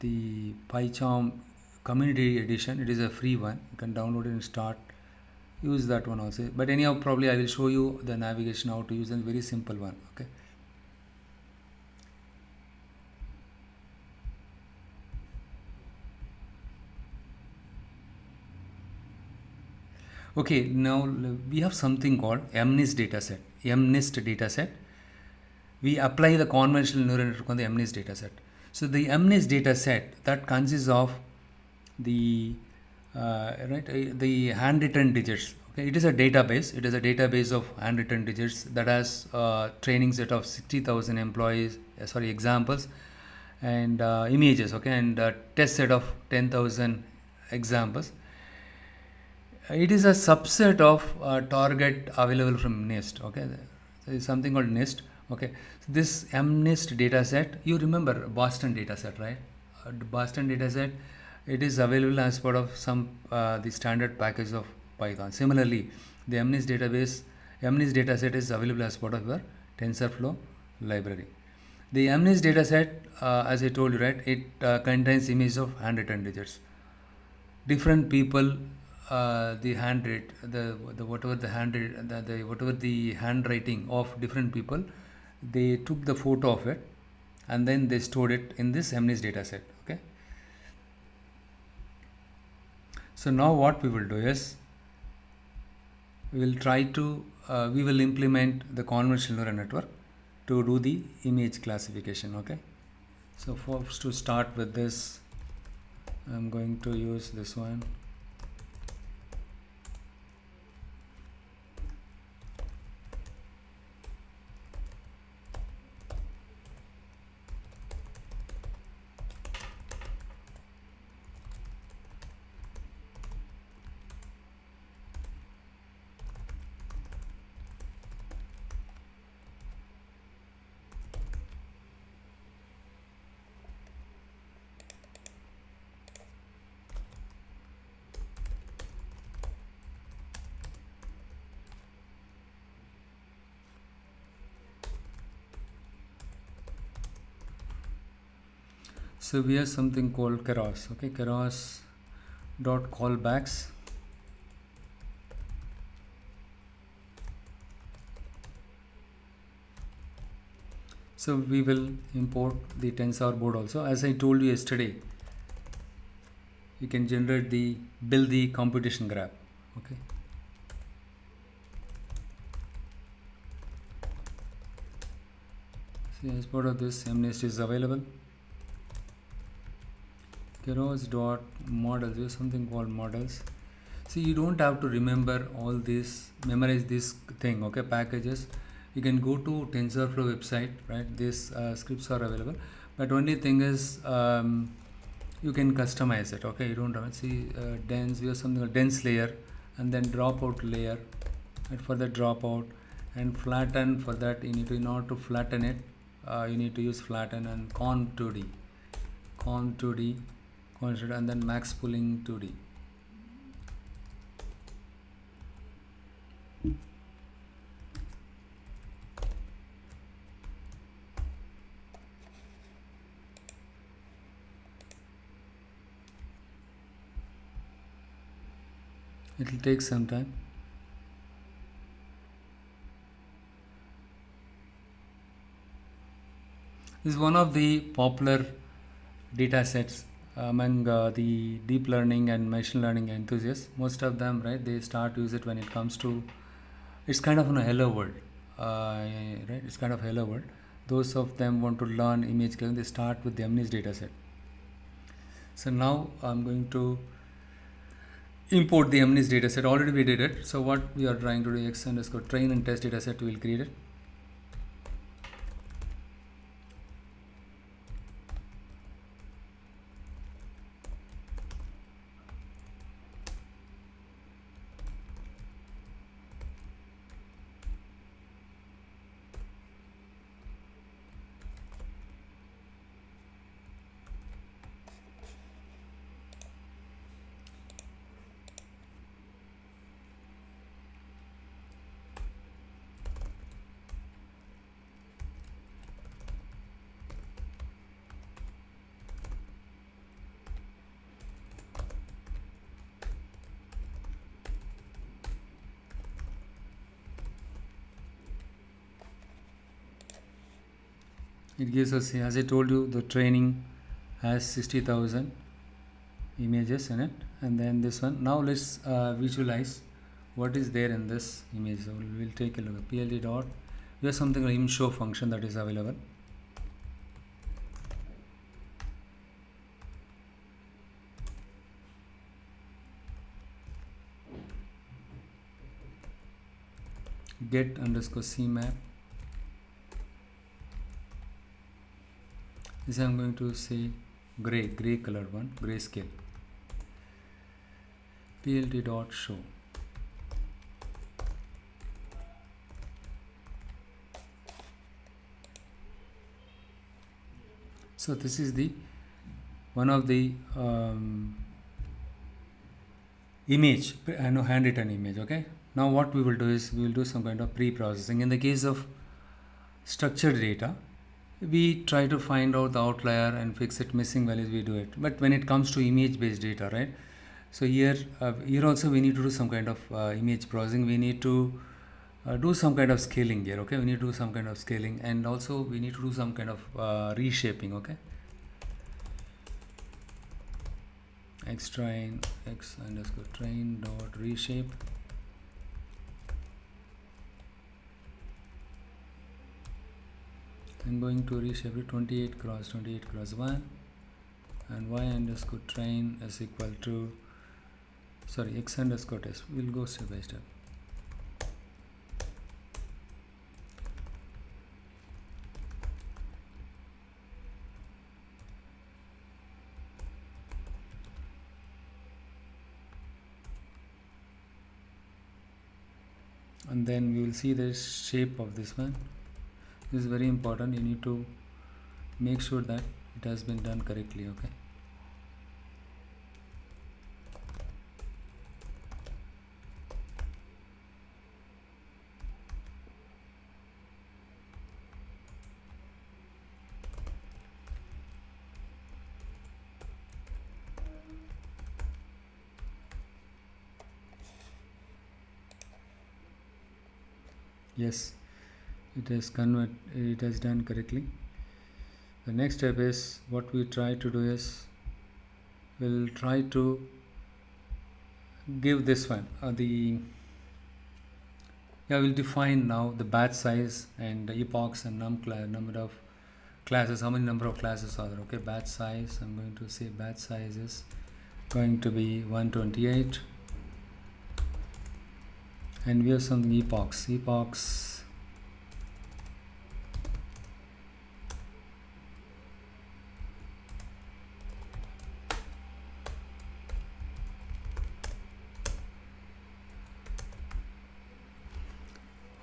the PyCharm community edition. It is a free one. You can download it and start use that one also. But anyhow, probably I will show you the navigation, how to use a very simple one, okay. Okay, now we have something called MNIST dataset. MNIST dataset. We apply the conventional neural network on the MNIST dataset. So the MNIST dataset, that consists of the the handwritten digits. Okay, it is a database. It is a database of handwritten digits that has training set of 60,000 examples, and images. Okay, and test set of 10,000 examples. It is a subset of target available from NIST. Okay, there is something called NIST. Okay, so this MNIST dataset, you remember Boston dataset, right? Boston dataset, it is available as part of some the standard package of Python. Similarly, the MNIST dataset is available as part of your TensorFlow library. The MNIST dataset, as I told you, right, it contains images of handwritten digits. Different people, the whatever the handwriting of different people, they took the photo of it and then they stored it in this MNIST dataset. Okay. So now what we will do is, we will try to we will implement the convolutional neural network to do the image classification. Okay. So first, to start with this, I'm going to use this one. So we have something called Keras. Okay, Keras dot callbacks. So we will import the tensor board also. As I told you yesterday, you can build the computation graph. Okay. So as part of this, MNIST is available. Keras dot models. There's something called models. See, you don't have to remember all this, memorize this thing. Okay, packages. You can go to TensorFlow website, right? These scripts are available, but only thing is you can customize it. Okay, you don't have to see dense. We have something called dense layer, and then dropout layer, and for the dropout, and flatten. For that, you need to, in order to flatten it, you need to use flatten and con 2D, and then max pooling 2D. It will take some time. This is one of the popular data sets among the deep learning and machine learning enthusiasts. Most of them, right, they start to use it when it comes to, it's kind of a hello world, right? It's kind of hello world. Those of them want to learn image clearing, they start with the MNIST data set. So now I'm going to import the MNIST data set. Already we did it. So what we are trying to do, x underscore train and test data set, we will create it. It gives us, as I told you, the training has 60,000 images in it, and then this one. Now let's visualize what is there in this image. So we'll take a look at PLD dot. We have something like imshow function that is available. Get underscore CMap. This I'm going to say gray colored one, grayscale. PLD dot show. So this is the one of the image, handwritten image. Okay. Now what we will do is we will do some kind of pre-processing. In the case of structured data, we try to find out the outlier and fix it, missing values, we do it. But when it comes to image based data, right, so here also we need to do some kind of image processing. We need to do some kind of scaling here. Okay, we need to do some kind of scaling, and also we need to do some kind of reshaping. Okay, x underscore train dot reshape. I'm going to reshape it 28 cross 1, and y underscore train is equal to, sorry, x underscore test. We'll go step by step. And then we will see the shape of this one. This is very important. You need to make sure that it has been done correctly. Okay. Yes, it has done correctly. The next step is, what we try to do is we'll try to give this one we'll define now the batch size and the epochs and number of classes. How many number of classes are there? Okay, batch size, I'm going to say batch size is going to be 128, and we have something epochs.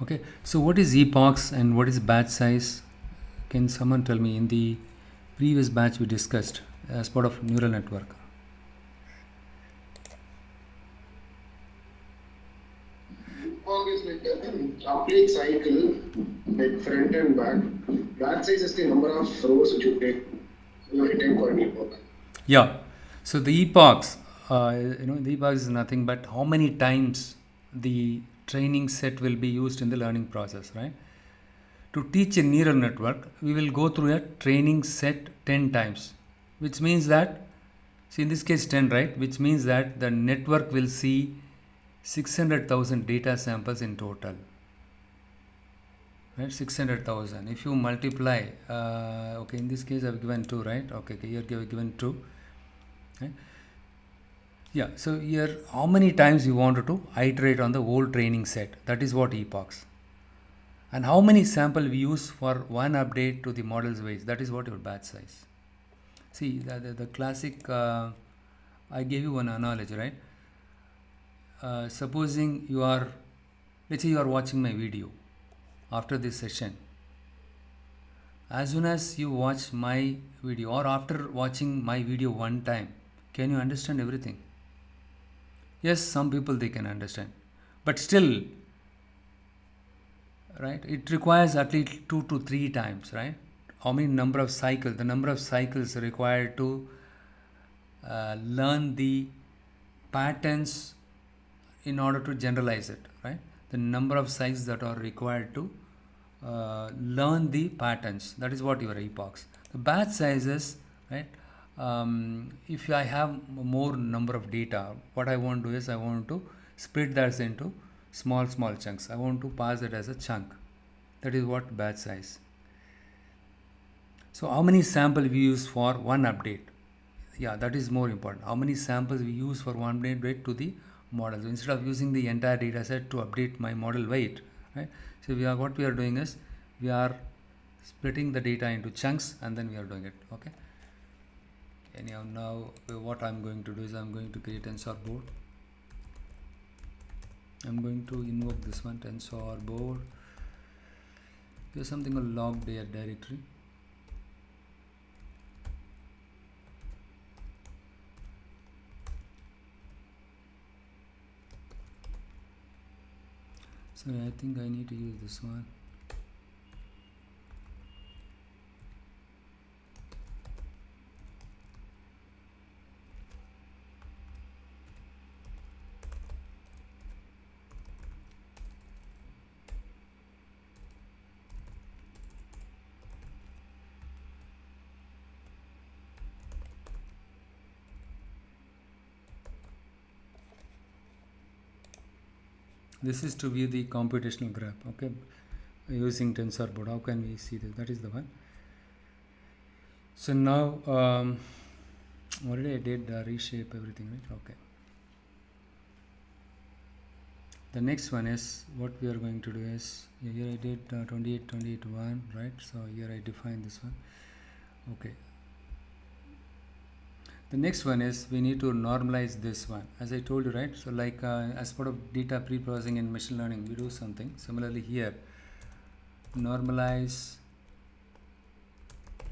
Okay, so what is epochs and what is batch size? Can someone tell me? In the previous batch we discussed as part of neural network. Epoch is like an update cycle, like front and back. Batch size is the number of rows which you take. You take for an epoch. Yeah, so the epochs, the epochs is nothing but how many times the training set will be used in the learning process, right? To teach a neural network, we will go through a training set 10 times, which means that, see in this case 10, right? Which means that the network will see 600,000 data samples in total, right? 600,000. If you multiply, okay, in this case I've given 2, right? Okay, here I've given 2, right? Yeah, so here how many times you wanted to iterate on the whole training set, that is what epochs. And how many sample we use for one update to the model's weights, that is what your batch size. See, the classic, I gave you one analogy, right? Supposing you are, let's say you are watching my video after this session. As soon as you watch my video or after watching my video one time, can you understand everything? Yes, some people they can understand, but still, right, it requires at least 2 to 3 times, right? How many number of cycles, the number of cycles required to learn the patterns in order to generalize it, right? The number of cycles that are required to learn the patterns, that is what your epochs. The batch sizes, right? If I have more number of data, what I want to do is I want to split that into small chunks. I want to pass it as a chunk. That is what batch size. So how many samples we use for one update? Yeah, that is more important. How many samples we use for one update to the model? So instead of using the entire data set to update my model weight, right? So what we are doing is we are splitting the data into chunks and then we are doing it. Okay. Anyhow, now what I'm going to do is I'm going to create tensor board. I'm going to invoke this one, tensor board. There's something called log directory. Sorry, I think I need to use this one. This is to view the computational graph, okay, using tensor board. How can we see this? That is the one. So now already I did reshape everything, right? Okay. The next one is what we are going to do is here I did 28 1, right? So here I define this one. Okay. The next one is we need to normalize this one, as I told you, right? So like as part of data pre-processing in machine learning, we do something similarly here. Normalize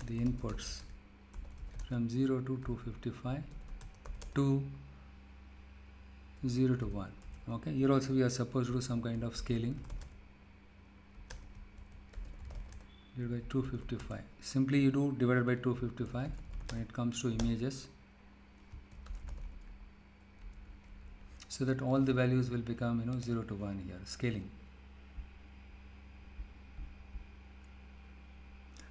the inputs from 0 to 255 to 0 to 1. Okay, here also we are supposed to do some kind of scaling divided by 255. Simply you do divided by 255 when it comes to images, so that all the values will become 0 to 1 here, scaling.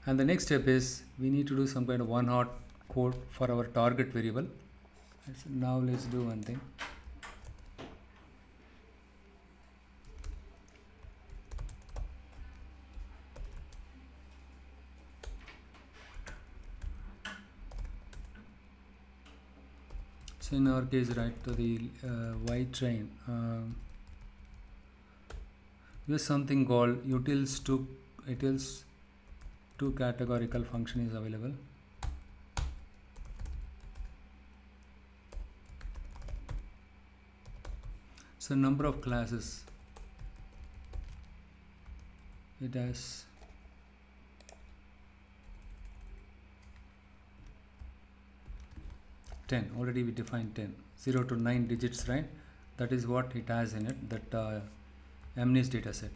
And the next step is we need to do some kind of one-hot code for our target variable. So now let's do one thing. So in our case, right, to the Y train, we have something called utils to categorical function is available. So number of classes, it has 10. Already we defined 10, 0 to 9 digits, right? That is what it has in it, that MNIST data set.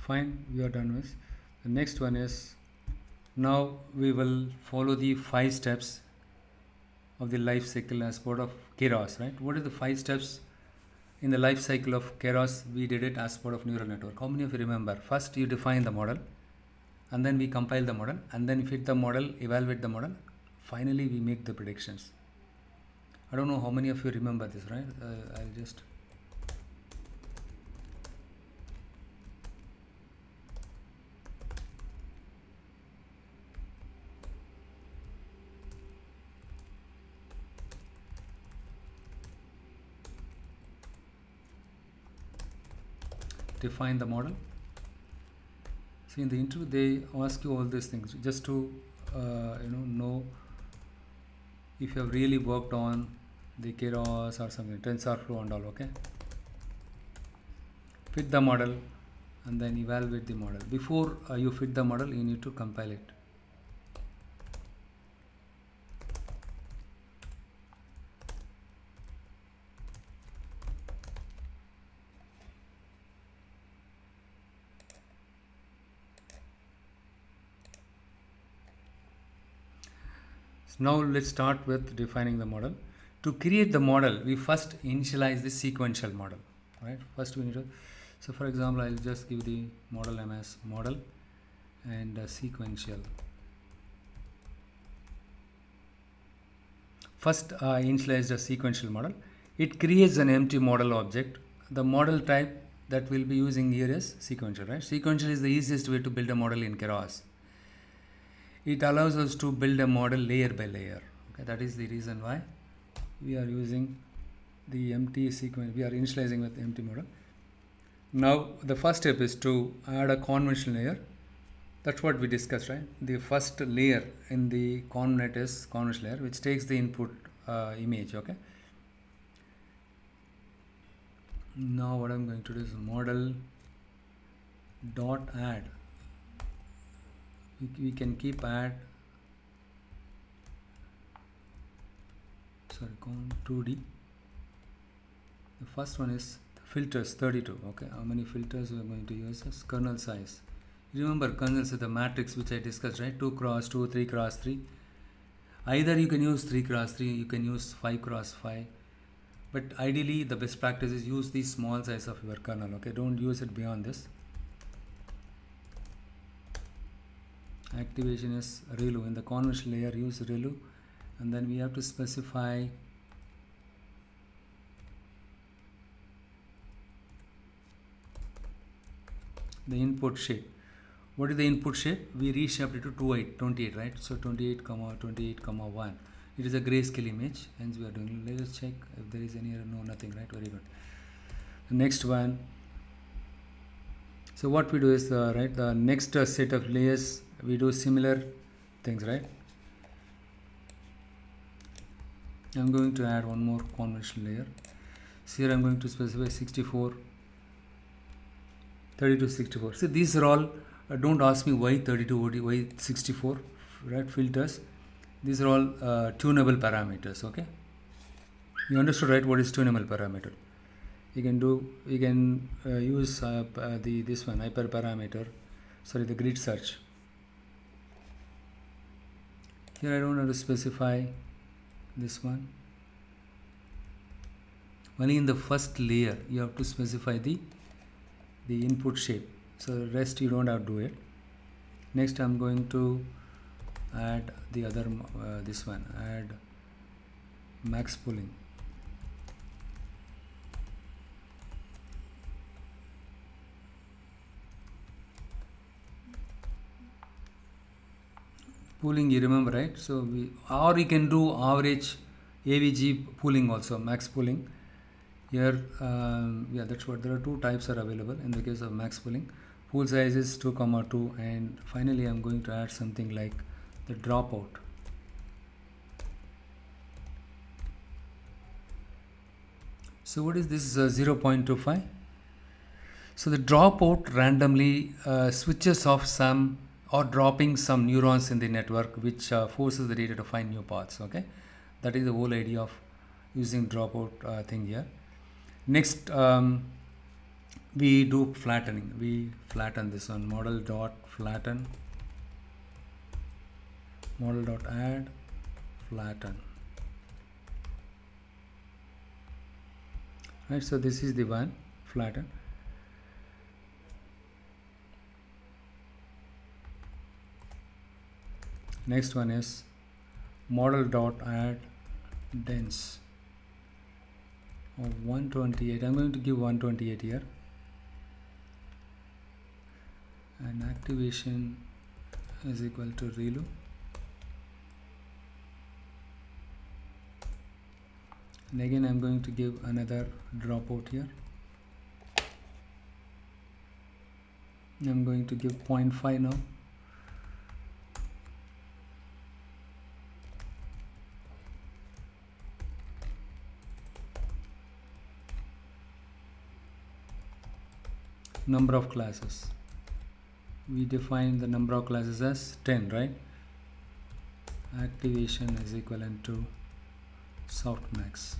Fine, we are done with. The next one is, now we will follow the 5 steps of the life cycle as part of Keras, right? What are the 5 steps in the life cycle of Keras? We did it as part of neural network. How many of you remember? First you define the model, and then we compile the model, and then fit the model, evaluate the model, finally we make the predictions. I don't know how many of you remember this, right? I'll just define the model. See, in the interview they ask you all these things just to know if you have really worked on the Keras or something, TensorFlow and all. Okay, fit the model and then evaluate the model. Before you fit the model, you need to compile it. Now let's start with defining the model. To create the model, we first initialize the sequential model, right? First we need to, so for example, I'll just give the model name as model and sequential. First initialize the sequential model. It creates an empty model object. The model type that we'll be using here is sequential, right? Sequential is the easiest way to build a model in Keras. It allows us to build a model layer by layer. Okay, that is the reason why we are using the empty sequence. We are initializing with empty model. Now the first step is to add a convolution layer. That's what we discussed, right? The first layer in the convnet is convolution layer, which takes the input image. Okay. Now what I'm going to do is model dot add. We can keep add, sorry, 2D. The first one is filters 32. Okay, how many filters we are going to use as kernel size. You remember kernels is the matrix which I discussed, right? 2 cross 2, 3 cross 3. Either you can use 3 cross 3, you can use 5 cross 5, but ideally the best practice is use the small size of your kernel. Okay, don't use it beyond this. Activation is ReLU. In the convolution layer, use ReLU, and then we have to specify the input shape. What is the input shape? We reshaped it to 28, right? So 28, 1. It is a grayscale image, hence we are doing. Let us check if there is any error. No, nothing, right? Very good. The next one. So what we do is the next set of layers we do similar things, right? I'm going to add one more convolution layer. So here I'm going to specify 64, 32, 64. So these are all, don't ask me why 32, why 64, right? Filters. These are all tunable parameters. Okay, you understood, right? What is tunable parameter? You can use this one, hyperparameter, sorry, the grid search. Here I don't have to specify this one. Only in the first layer you have to specify the input shape. So the rest you don't have to do it. Next I'm going to add the other this one, add max pooling. Pooling, you remember, right? So we can do average AVG pooling also, max pooling. Here yeah, that's what, there are 2 types are available in the case of max pooling. Pool size is 2,2, and finally I'm going to add something like the dropout. So what is this? 0.25. So the dropout randomly switches off some or dropping some neurons in the network, which forces the data to find new paths. Okay, that is the whole idea of using dropout thing here. Next we do flattening. We flatten this one. Model dot flatten. Model dot add flatten. Right, so this is the one, flatten. Next one is model dot add dense of 128. I'm going to give 128 here, and activation is equal to relu. And again I'm going to give another dropout here. I'm going to give 0.5 now. Number of classes, we define the number of classes as 10, right? Activation is equivalent to softmax.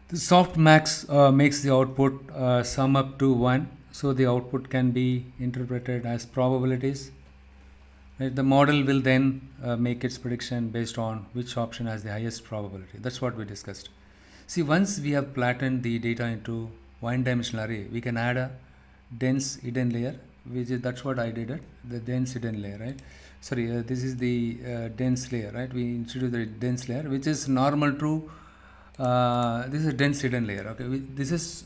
The softmax makes the output sum up to 1, so the output can be interpreted as probabilities. Right? The model will then make its prediction based on which option has the highest probability. That's what we discussed. See, once we have flattened the data into one-dimensional array, we can add a dense hidden layer, which is, that's what I did it, the dense hidden layer, right? Sorry, this is the dense layer, right? We introduced the dense layer, which is normal to this is a dense hidden layer. Okay, this is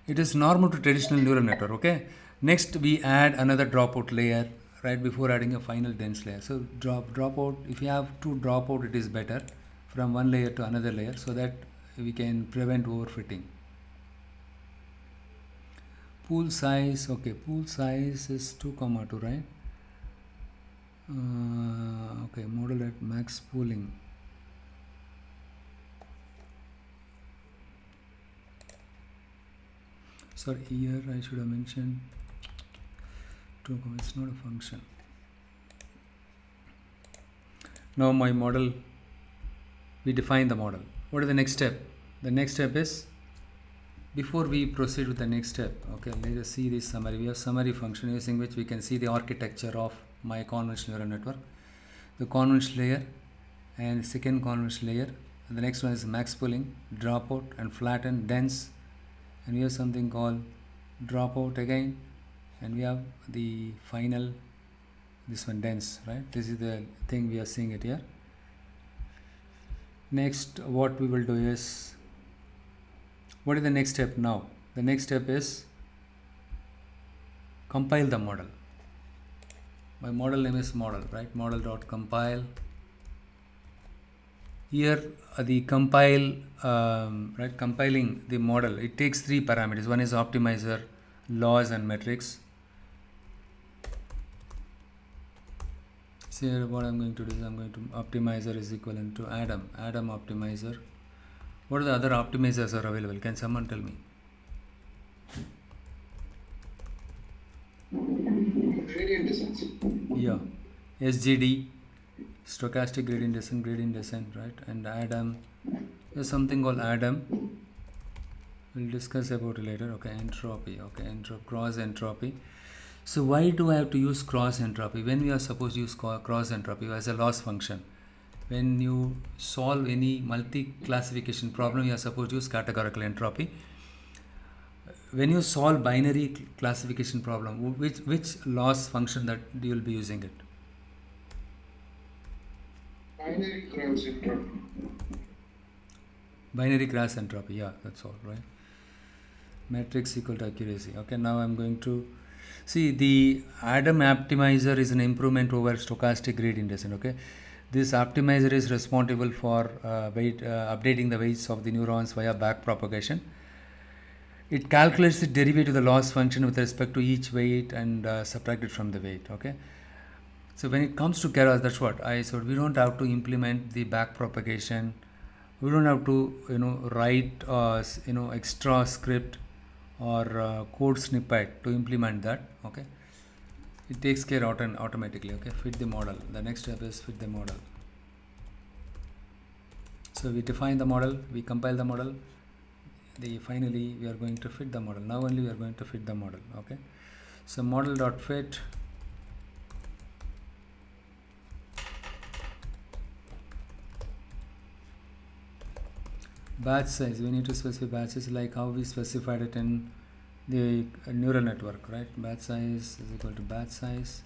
it is normal to traditional neural network. Okay, next we add another dropout layer right before adding a final dense layer. So dropout, if you have two dropout, it is better from one layer to another layer, so that we can prevent overfitting. Pool size, okay, pool size is 2,2, right? Okay, model at max pooling. Sorry, here I should have mentioned 2, it's not a function. Now my model, we define the model. What is the next step? The next step is, before we proceed with the next step, okay, let us see this summary. We have summary function using which we can see the architecture of my convolutional neural network. The convolutional layer and second convolutional layer. And the next one is max pooling, dropout and flatten, dense. And we have something called dropout again. And we have the final, this one dense, right? This is the thing we are seeing it here. Next, what we will do is, what is the next step now? The next step is compile the model. My model name is model, right? Model.compile. Here the compile, right? Compiling the model, it takes 3 parameters. One is optimizer, loss, and metrics. So here what I'm going to do is I'm going to optimizer is equivalent to Adam optimizer. What are the other optimizers are available? Can someone tell me? Gradient descent. Yeah, SGD, stochastic gradient descent, right? And Adam, there's something called Adam. We'll discuss about it later. Okay, entropy. Okay, cross entropy. So why do I have to use cross entropy when we are supposed to use cross entropy as a loss function? When you solve any multi-classification problem, you are supposed to use categorical entropy. When you solve binary classification problem, which loss function that you will be using it? Binary cross entropy. Binary cross entropy, yeah, that's all, right? Matrix equal to accuracy. Okay, now I'm going to see the Adam optimizer is an improvement over stochastic gradient descent. Okay, this optimizer is responsible for updating the weights of the neurons via backpropagation. It calculates the derivative of the loss function with respect to each weight and subtract it from the weight. Okay, so when it comes to Keras, that's what I said. We don't have to implement the backpropagation. We don't have to write extra script or code snippet to implement that. Okay, it takes care automatically. Okay, fit the model. The next step is fit the model. So we define the model, we compile the model, finally we are going to fit the model. Now only we are going to fit the model. Okay, so model dot fit batch size. We need to specify batches like how we specified it in the neural network, right? Batch size is equal to batch size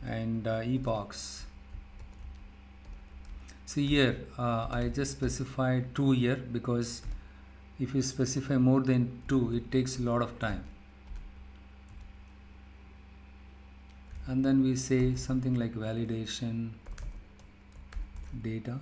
and epochs. See here, I just specified 2 here because if you specify more than 2, it takes a lot of time. And then we say something like validation data.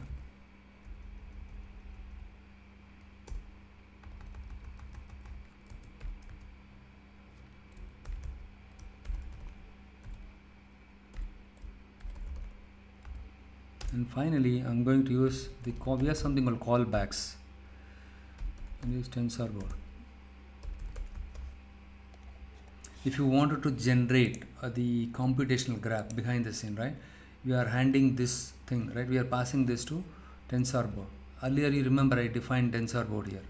And finally, I'm going to use we have something called callbacks. And use TensorBoard. If you wanted to generate the computational graph behind the scene, right? We are handing this thing, right? We are passing this to TensorBoard. Earlier, you remember I defined TensorBoard here.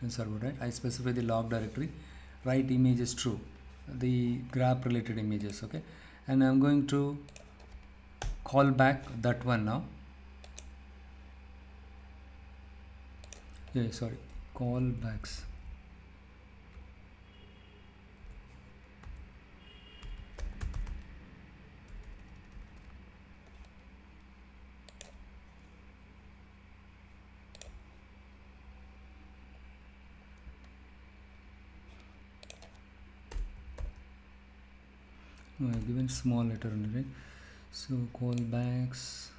TensorBoard, right? I specify the log directory, write image is true, the graph related images, okay? And I'm going to call back that one now. Yeah, sorry, callbacks. No, I given small letter only, right? So callbacks.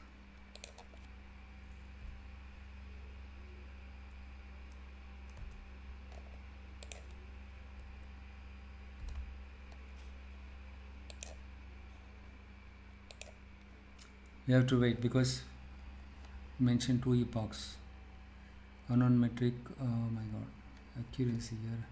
You have to wait because mentioned 2 epochs. Unknown metric. Oh my god, accuracy here.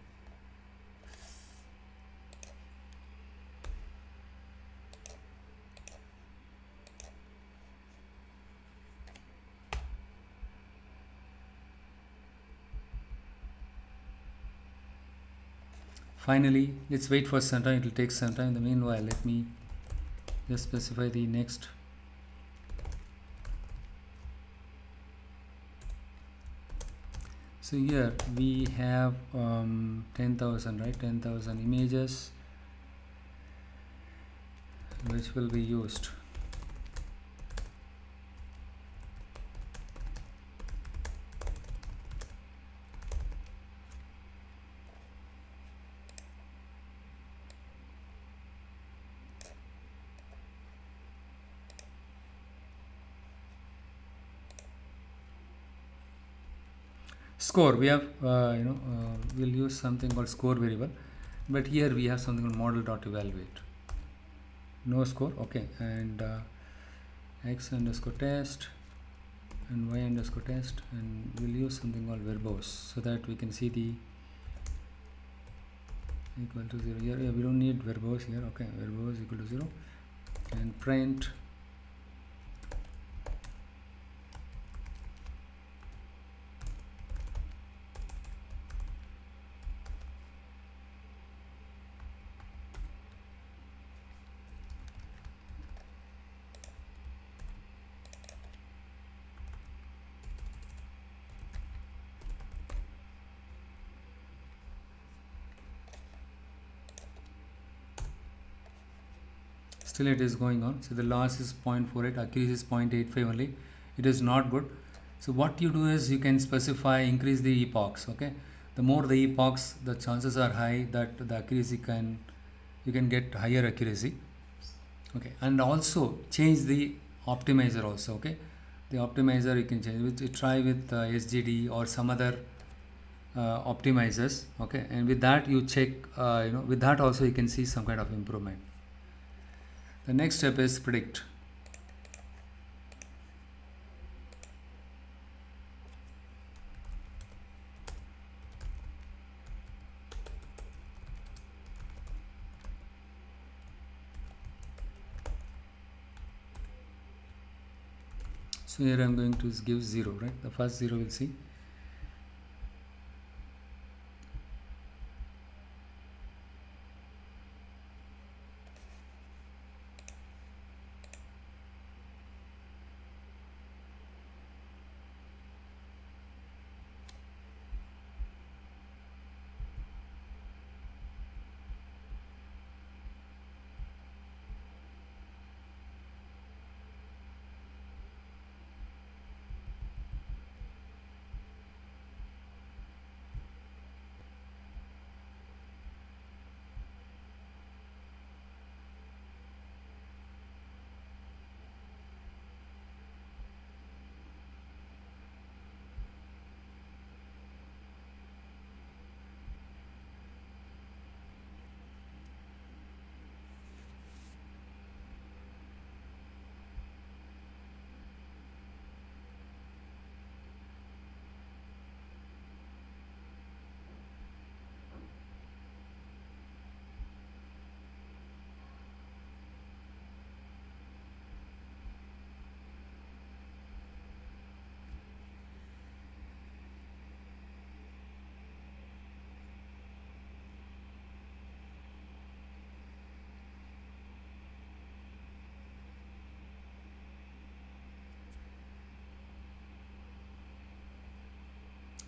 Finally, let's wait for some time. It will take some time. In the meanwhile, let me just specify the next. So here we have 10,000, right? 10,000 images which will be used. Score, we have we'll use something called score variable, but here we have something called model dot evaluate. No score, okay, and x underscore test and y underscore test, and we'll use something called verbose so that we can see the equal to 0 here. Yeah, we don't need verbose here. Okay, verbose equal to 0 and print still it is going on. So the loss is 0.48, accuracy is 0.85 only. It is not good. So what you do is you can specify increase the epochs. Okay, the more the epochs, the chances are high that the accuracy you can get higher accuracy. Okay, and also change the optimizer also. Okay, the optimizer you can change with, try with SGD or some other optimizers. Okay, and with that you check with that also you can see some kind of improvement. The next step is predict. So here I'm going to give 0, right? The first 0 we'll see.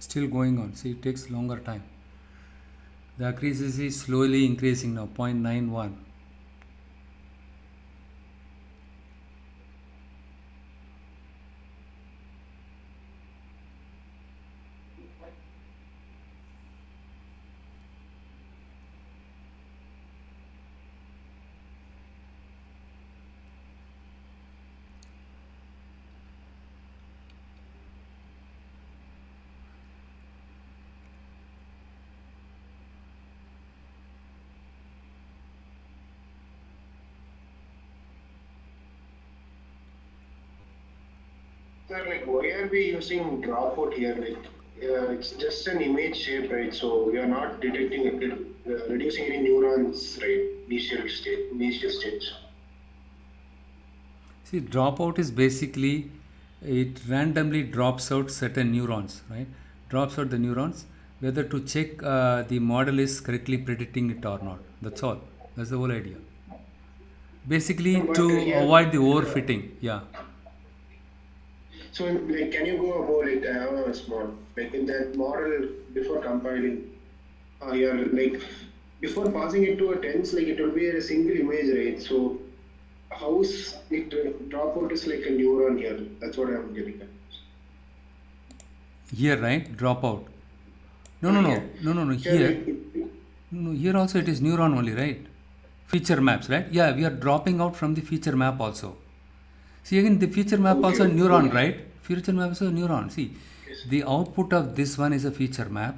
Still going on. See, it takes longer time. The accuracy is slowly increasing now, 0.91. Sir, like, why are we using dropout here? Like, it's just an image shape, right? So we are not detecting, reducing any neurons, right? Initial stage. See, dropout is basically, it randomly drops out certain neurons, right? Drops out the neurons, whether to check the model is correctly predicting it or not. That's all. That's the whole idea. Basically, But to here, avoid the overfitting. Yeah. so like, can you go about it? I have a small, like in that model before compiling, you're like before passing it to a tens, like it will be a single image, right? So how is it dropout is like a neuron here? That's what I'm getting at. Here, right? Dropout. No. Here, Here. like, No, here also it is neuron only, right? Feature maps, right? Yeah, we are dropping out from the feature map also. See, again, the feature map okay, also a neuron, okay. right? Feature map is a neuron. See, Yes. the output of this one is a feature map.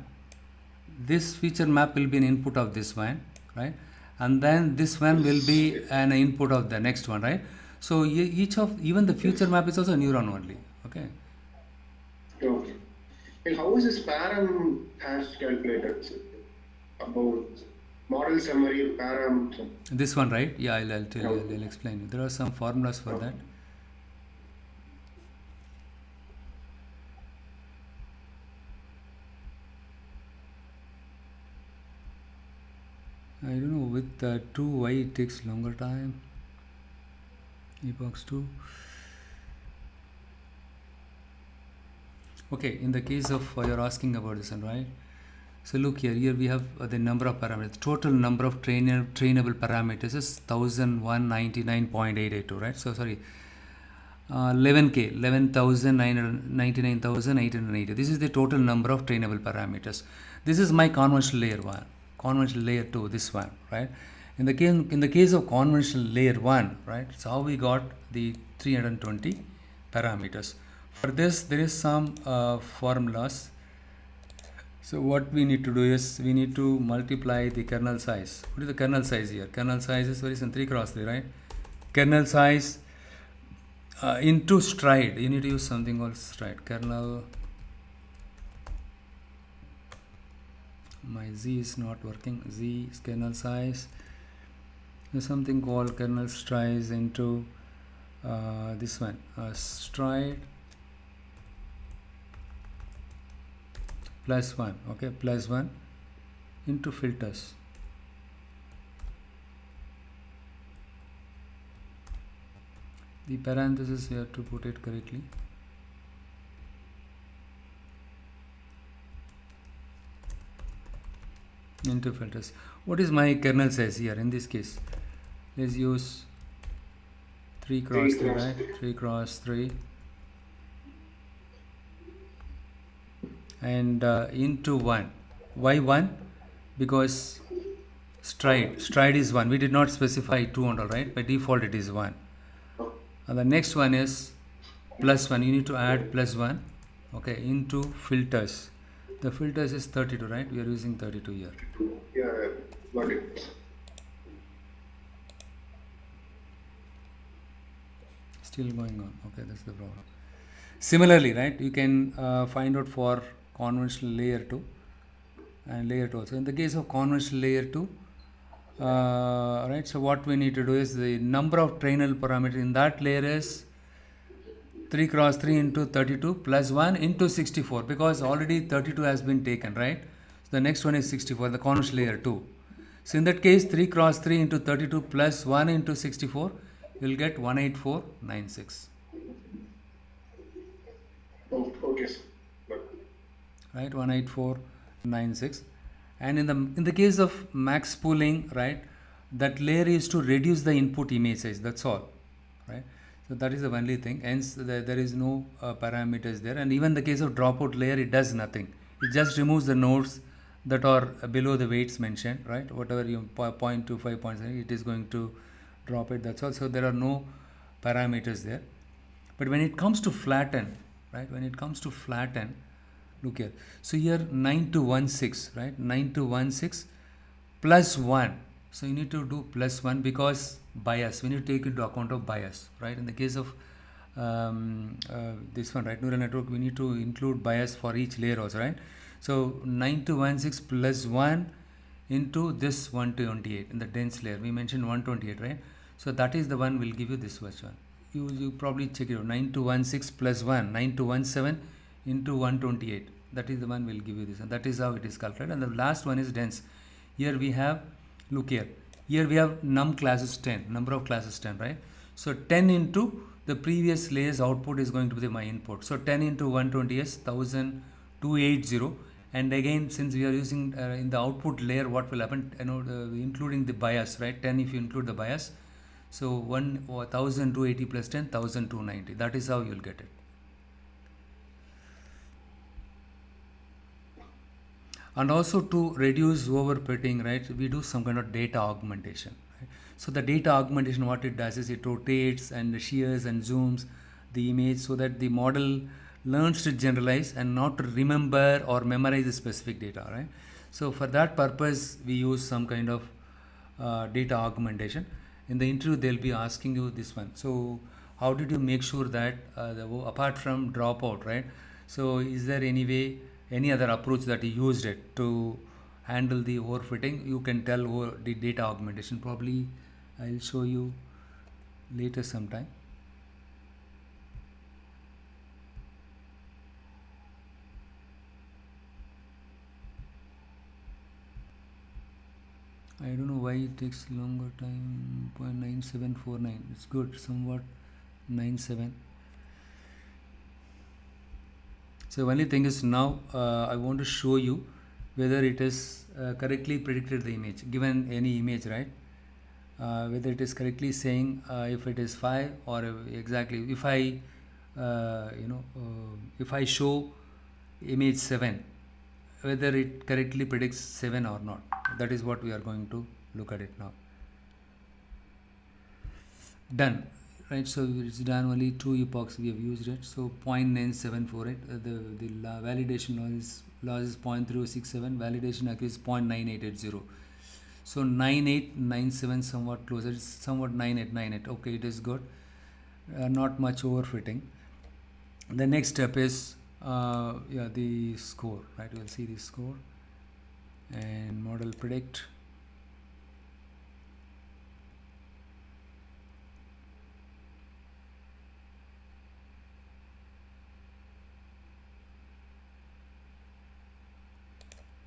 This feature map will be an input of this one, right? And then this one will be an input of the next one, right? So each of, even the feature map is also a neuron only, okay? Okay. And how is this param hash calculated? About model summary, param. This one, right? Yeah, I'll tell you, I'll explain you. There are some formulas for that. I don't know, with 2 why it takes longer time. Epochs 2. Okay, in the case of you're asking about this one, right? So look here, we have the number of parameters. Total number of trainable parameters is 1199.882, right? So sorry, 11k, 11,999,880. This is the total number of trainable parameters. This is my conventional layer 1, conventional layer 2, this one, right? In the case of conventional layer 1, right? So how we got the 320 parameters. For this, there is some formulas. So what we need to do is we need to multiply the kernel size. What is the kernel size here? Kernel size is very simple, 3x3, right? Kernel size into stride. You need to use something called stride. Kernel. My Z is not working. Z is kernel size. There's something called kernel stride into this one. Stride plus 1, okay, plus 1 into filters. The parenthesis we have to put it correctly. Into filters. What is my kernel size here in this case? Let's use 3 cross 3, right? 3 cross 3 and into 1. Why 1? Because stride is 1. We did not specify 2 and all, right? By default it is 1. And the next one is plus 1. You need to add plus 1, okay, into filters. The filters is 32, right? We are using 32 here. Yeah, got it. Still going on. Okay, that's the problem. Similarly, right, you can find out for conventional layer 2 and layer 2 also. In the case of conventional layer 2, right, so what we need to do is the number of trainable parameter in that layer is 3 cross 3 into 32 plus 1 into 64, because already 32 has been taken, right? So the next one is 64, the conventional layer 2. So in that case, 3 cross 3 into 32 plus 1 into 64, you will get 18496. Oh, okay, sir. Right, 18496. And in the case of max pooling, right, that layer is to reduce the input image size, that's all, right? So that is the only thing. Hence there is no parameters there. And even the case of dropout layer, it does nothing. It just removes the nodes that are below the weights mentioned, right? Whatever you 0.25, 0.7, it is going to drop it, that's all. So there are no parameters there. But when it comes to flatten, right, when it comes to flatten, look here. So here 9216, right, 9216 plus 1. So you need to do plus 1 because bias, we need to take into account of bias, right? In the case of this one, right, neural network, we need to include bias for each layer also, right? So 9216 plus 1 into this 128 in the dense layer, we mentioned 128, right? So that is the one will give you this much one. You probably check it out. 9216 plus 1, 9217 into 128, that is the one will give you this, and that is how it is calculated. And the last one is dense. Here we have, look here, here we have num classes 10, number of classes 10, right? So 10 into the previous layer's output is going to be my input. So 10 into 120 is 1280. And again, since we are using in the output layer, what will happen, including the bias, right? 10 if you include the bias. So 1280 plus 10, 1290. That is how you will get it. And also to reduce overfitting, right, we do some kind of data augmentation, right? So the data augmentation, what it does is it rotates and shears and zooms the image so that the model learns to generalize and not to remember or memorize the specific data, right? So for that purpose, we use some kind of data augmentation. In the interview, they'll be asking you this one. So how did you make sure that apart from dropout, right? So is there any way, any other approach that you used it to handle the overfitting? You can tell the data augmentation. Probably I'll show you later sometime. I don't know why it takes longer time. 0.9749. It's good, somewhat 97. So only thing is now I want to show you whether it is correctly predicted the image, given any image, right? Whether it is correctly saying if it is 5 or exactly if I if I show image 7, whether it correctly predicts 7 or not. That is what we are going to look at it now. Done. Right, so it's done, only 2 epochs we have used it. So 0.9748, the validation loss is 0.3067, validation accuracy is 0.9880. So 9897 somewhat closer, it's somewhat 9898. Okay, it is good, not much overfitting. The next step is the score, right? We'll see the score and model predict.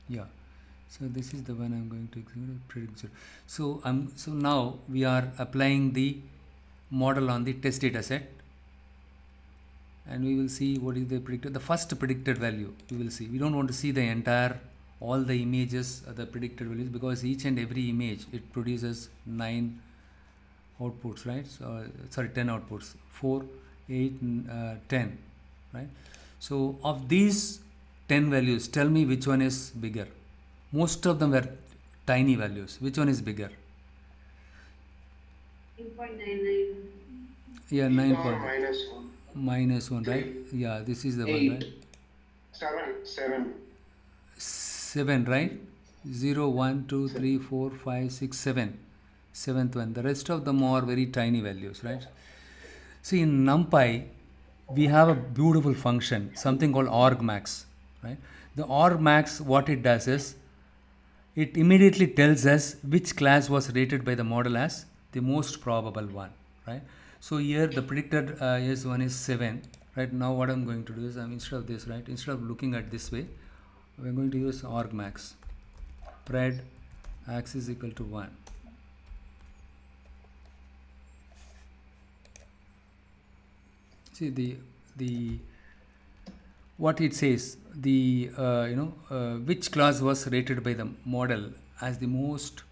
Yeah. So this is the one I'm going to predict. So now we are applying the model on the test data set, and we will see what is the predicted, the first predicted value. We will see. We don't want to see the entire all the images the predicted values, because each and every image it produces 9 outputs, right? So sorry, 10 outputs, 4, 8, 10, right? So of these 10 values, tell me which one is bigger. Most of them were tiny values. Which one is bigger? 9.99. Yeah, 9 Or point -1. -1, right? Yeah, this is the one, 8. right? 7. 7, right? 0, 1, 2, 3, 4, 5, 6, 7. Seventh one. The rest of them are very tiny values, right? See, in NumPy, we have a beautiful function, something called argmax, right? The argmax, what it does is, it immediately tells us which class was rated by the model as the most probable one, right? So here the predicted S1 is 7, right? Now what I'm going to do is, instead of this, right, instead of looking at this way, we're going to use argmax. Pred x is equal to 1. See the what it says, the which class was rated by the model as the most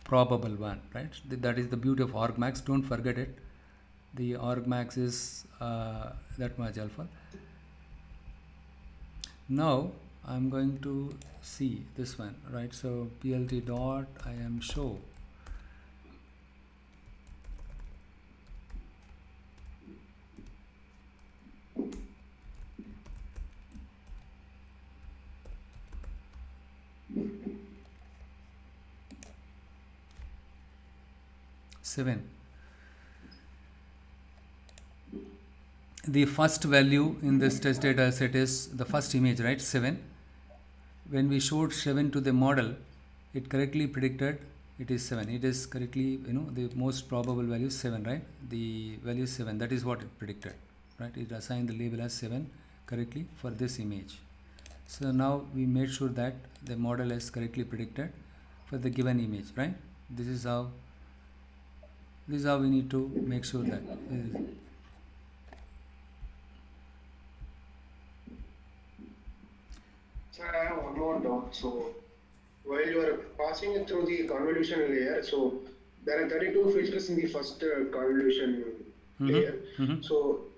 probable one, right? That is the beauty of argmax. Don't forget it. The argmax is that much alpha. Now I'm going to see this one, right? So plt dot im show. Seven. The first value in this test data set is the first image, right? 7. When we showed 7 to the model, it correctly predicted it is 7. It is correctly, the most probable value is 7, right? The value is 7. That is what it predicted, right? It assigned the label as 7 correctly for this image. So now we made sure that the model is correctly predicted for the given image, right? This is how we need to make sure that. So I have one more doubt. So while you are passing it through the convolution layer, so there are 32 filters in the first convolution layer. Mhm. So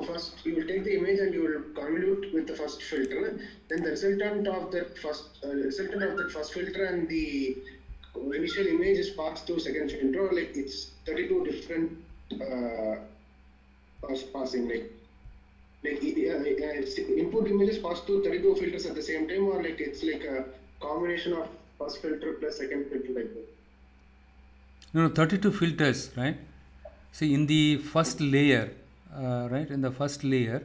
first you will take the image and you will convolute with the first filter. Then the resultant of that first filter and the initial image is passed to second filter. Like it's 32 different passing. It's input images passed to 32 filters at the same time, or like it's like a combination of first filter plus second filter, like that. No, 32 filters, right? See, in the first layer, right? In the first layer,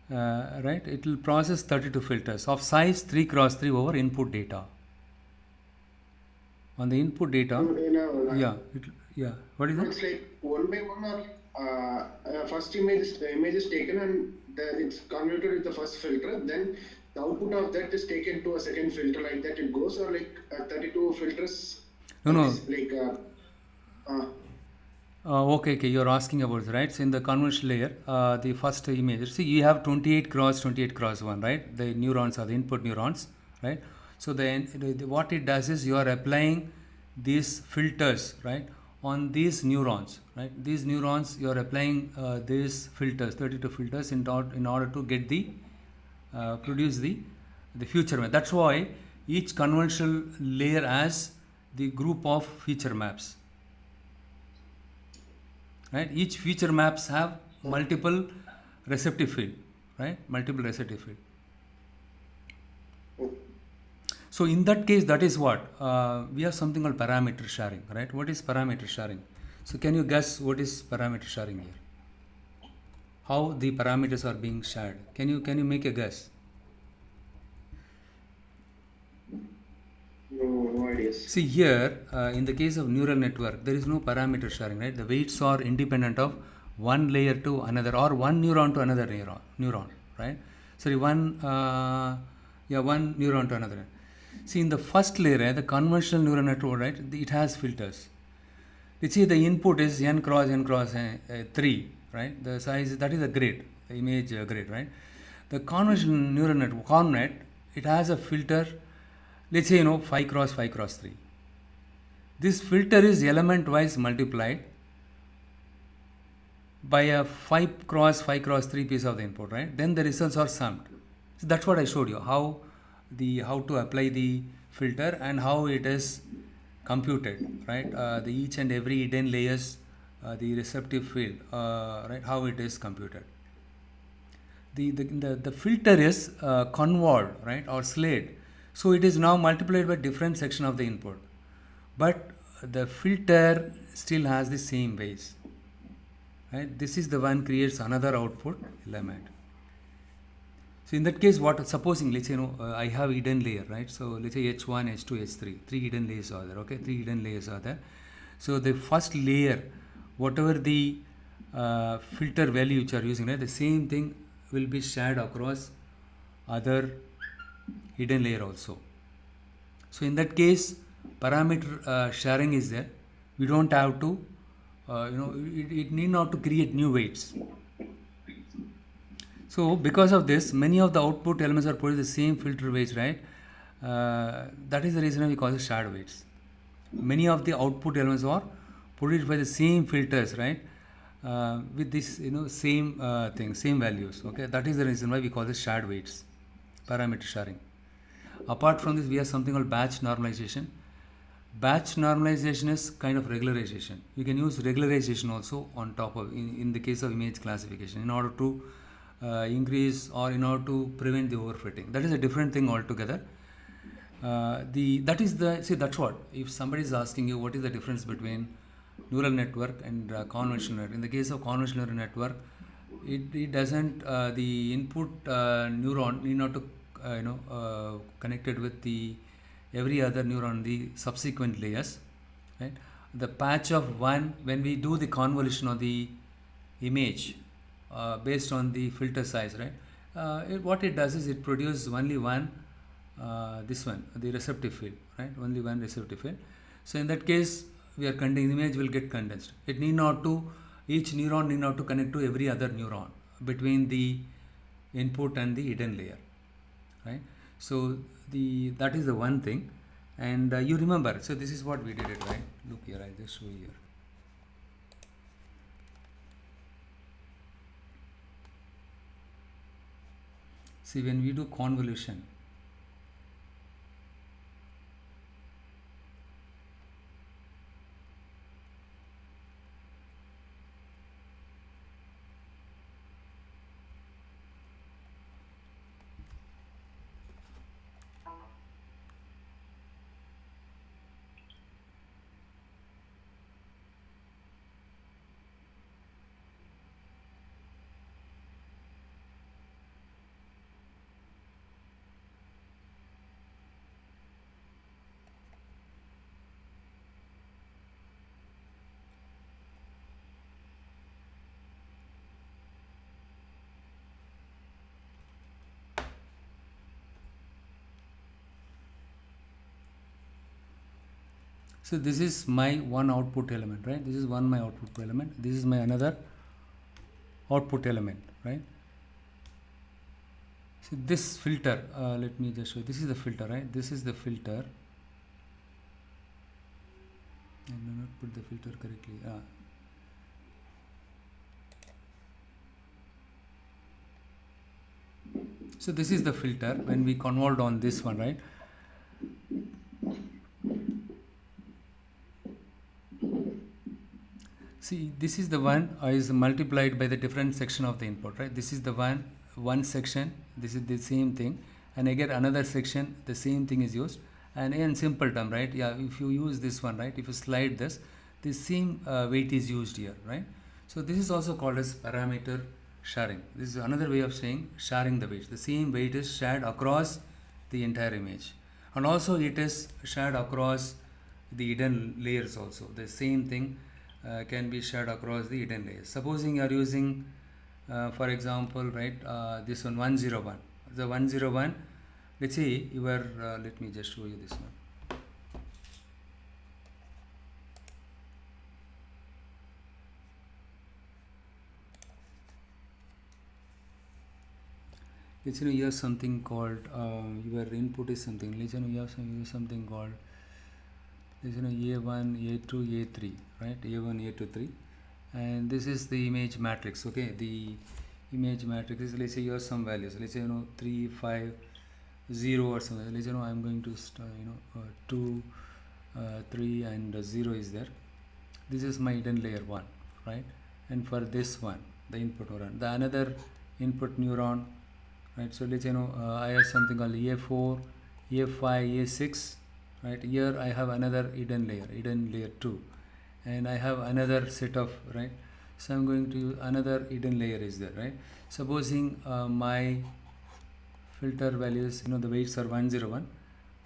right? It will process 32 filters of size 3 cross 3 over input data. On the input data, what is that? It's like one by one, or first image is taken and it's converted with the first filter. Then the output of that is taken to a second filter, like that it goes, or like 32 filters. No. Like okay, you're asking about this, right? So in the convolution layer, the first image, see, you have 28 cross 1, right? The neurons are the input neurons, right? So what it does is you are applying these filters, right, on these neurons, right? These neurons, you are applying these filters, 32 filters, in order to get the produce the feature map. That's why each convolutional layer has the group of feature maps, right? Each feature maps have multiple receptive field, right? Multiple receptive field. So in that case, that is what we have something called parameter sharing, right? What is parameter sharing? So can you guess what is parameter sharing here? How the parameters are being shared? Can you make a guess? no ideas. See here, in the case of neural network, there is no parameter sharing, right? The weights are independent of one layer to another, or one neuron to another neuron, right? So one Yeah, one neuron to another. See, in the first layer, the conventional neural network, right, it has filters. You see, the input is n cross 3, right? The size, that is a grid, the image grid, right? The conventional neural network, ConNet, it has a filter, let's say, 5 cross 5 cross 3. This filter is element wise multiplied by a 5 cross 5 cross 3 piece of the input, right? Then the results are summed. So that's what I showed you, how to apply the filter and how it is computed, right? The each and every hidden layers, the receptive field, right? How it is computed. The filter is convolved, right, or slate. So it is now multiplied by different section of the input, but the filter still has the same base, right? This is the one creates another output element. So in that case, what supposing, let's say, I have hidden layer, right? So let's say H1, H2, H3, 3 hidden layers are there, okay? 3 hidden layers are there. So the first layer, whatever the filter value which are using, right, the same thing will be shared across other hidden layer also. So in that case, parameter sharing is there. We don't have to, it need not to create new weights. So because of this, many of the output elements are produced the same filter weights, right? That is the reason we call it shared weights. Many of the output elements are produced by the same filters, right? With this, same thing, same values. Okay, that is the reason why we call this shared weights, parameter sharing. Apart from this, we have something called batch normalization. Batch normalization is kind of regularization. You can use regularization also on top of, in the case of image classification, in order to increase or in order to prevent the overfitting. That is a different thing altogether. That's what, if somebody is asking you what is the difference between neural network and convolutional network. In the case of convolutional neural network, it doesn't, the input neuron need not to connected with the every other neuron, the subsequent layers, right? The patch of one, when we do the convolution of the image based on the filter size, right? What it does is it produces only one, this one, the receptive field, right? Only one receptive field. So in that case, we are condensing, image will get condensed. It need not to, each neuron need not to connect to every other neuron between the input and the hidden layer, right? So that is the one thing. And you remember, so this is what we did it, right? Look here, I'll just show you here. See, when we do convolution, so this is my one output element, right? This is my output element. This is my another output element, right? So this filter, let me just show you. This is the filter, right? This is the filter. I may not put the filter correctly. So this is the filter when we convolved on this one, right? See, this is the one is multiplied by the different section of the input, right? This is the one section, this is the same thing, and again another section, the same thing is used. And in simple term, right? Yeah, if you use this one, right? If you slide this, the same weight is used here, right? So this is also called as parameter sharing. This is another way of saying sharing the weight. The same weight is shared across the entire image, and also it is shared across the hidden layers also. The same thing can be shared across the hidden layers. Supposing you are using, for example, right, this one 101. The 101, let's say you are let me just show you this one. Let's you have something called your input is something. Let's you have something called A1, A2, A3, right? A1, A2, 3, and this is the image matrix. Okay, the image matrix is, let's say you have some values. Let's say 3, 5, 0 or something. Let's say I'm going to 2, 3 and 0 is there. This is my hidden layer 1, right? And for this one, the input neuron, the another input neuron, right? So let's I have something called A4, A5, A6, right? Here I have another hidden layer 2, and I have another set of, right? So I'm going to use another hidden layer is there, right? Supposing my filter values, the weights are 101,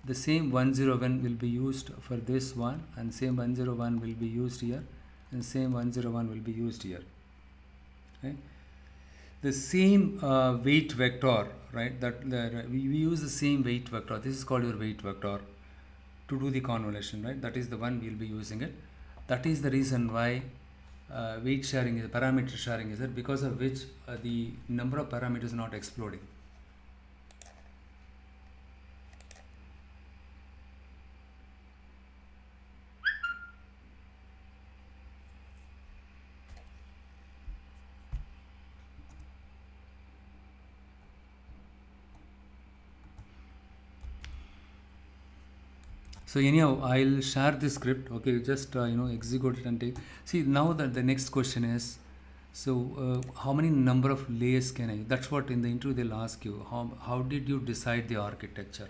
the same 101 will be used for this one, and same 101 will be used here, and same 101 will be used here, right? The same weight vector, right? We use the same weight vector. This is called your weight vector to do the convolution, right? That is the one we will be using it. That is the reason why weight sharing is parameter sharing is there, because of which the number of parameters is not exploding. So anyhow, I'll share this script. Okay, just execute it and take. See, now that the next question is, so how many number of layers can I? That's what in the interview they'll ask you. How did you decide the architecture?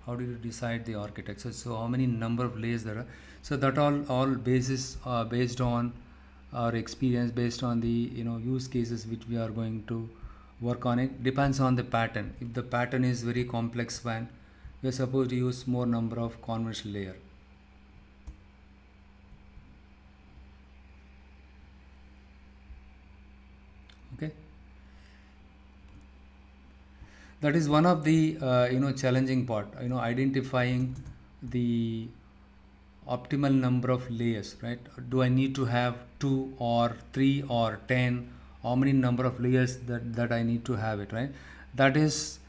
How did you decide the architecture? So how many number of layers there are? So that all basis based on our experience, based on the use cases which we are going to work on. It depends on the pattern. If the pattern is very complex one, we are supposed to use more number of convolution layer. Okay, that is one of the challenging part. Identifying the optimal number of layers, right? Do I need to have 2 or 3 or 10? How many number of layers that I need to have it, right? That is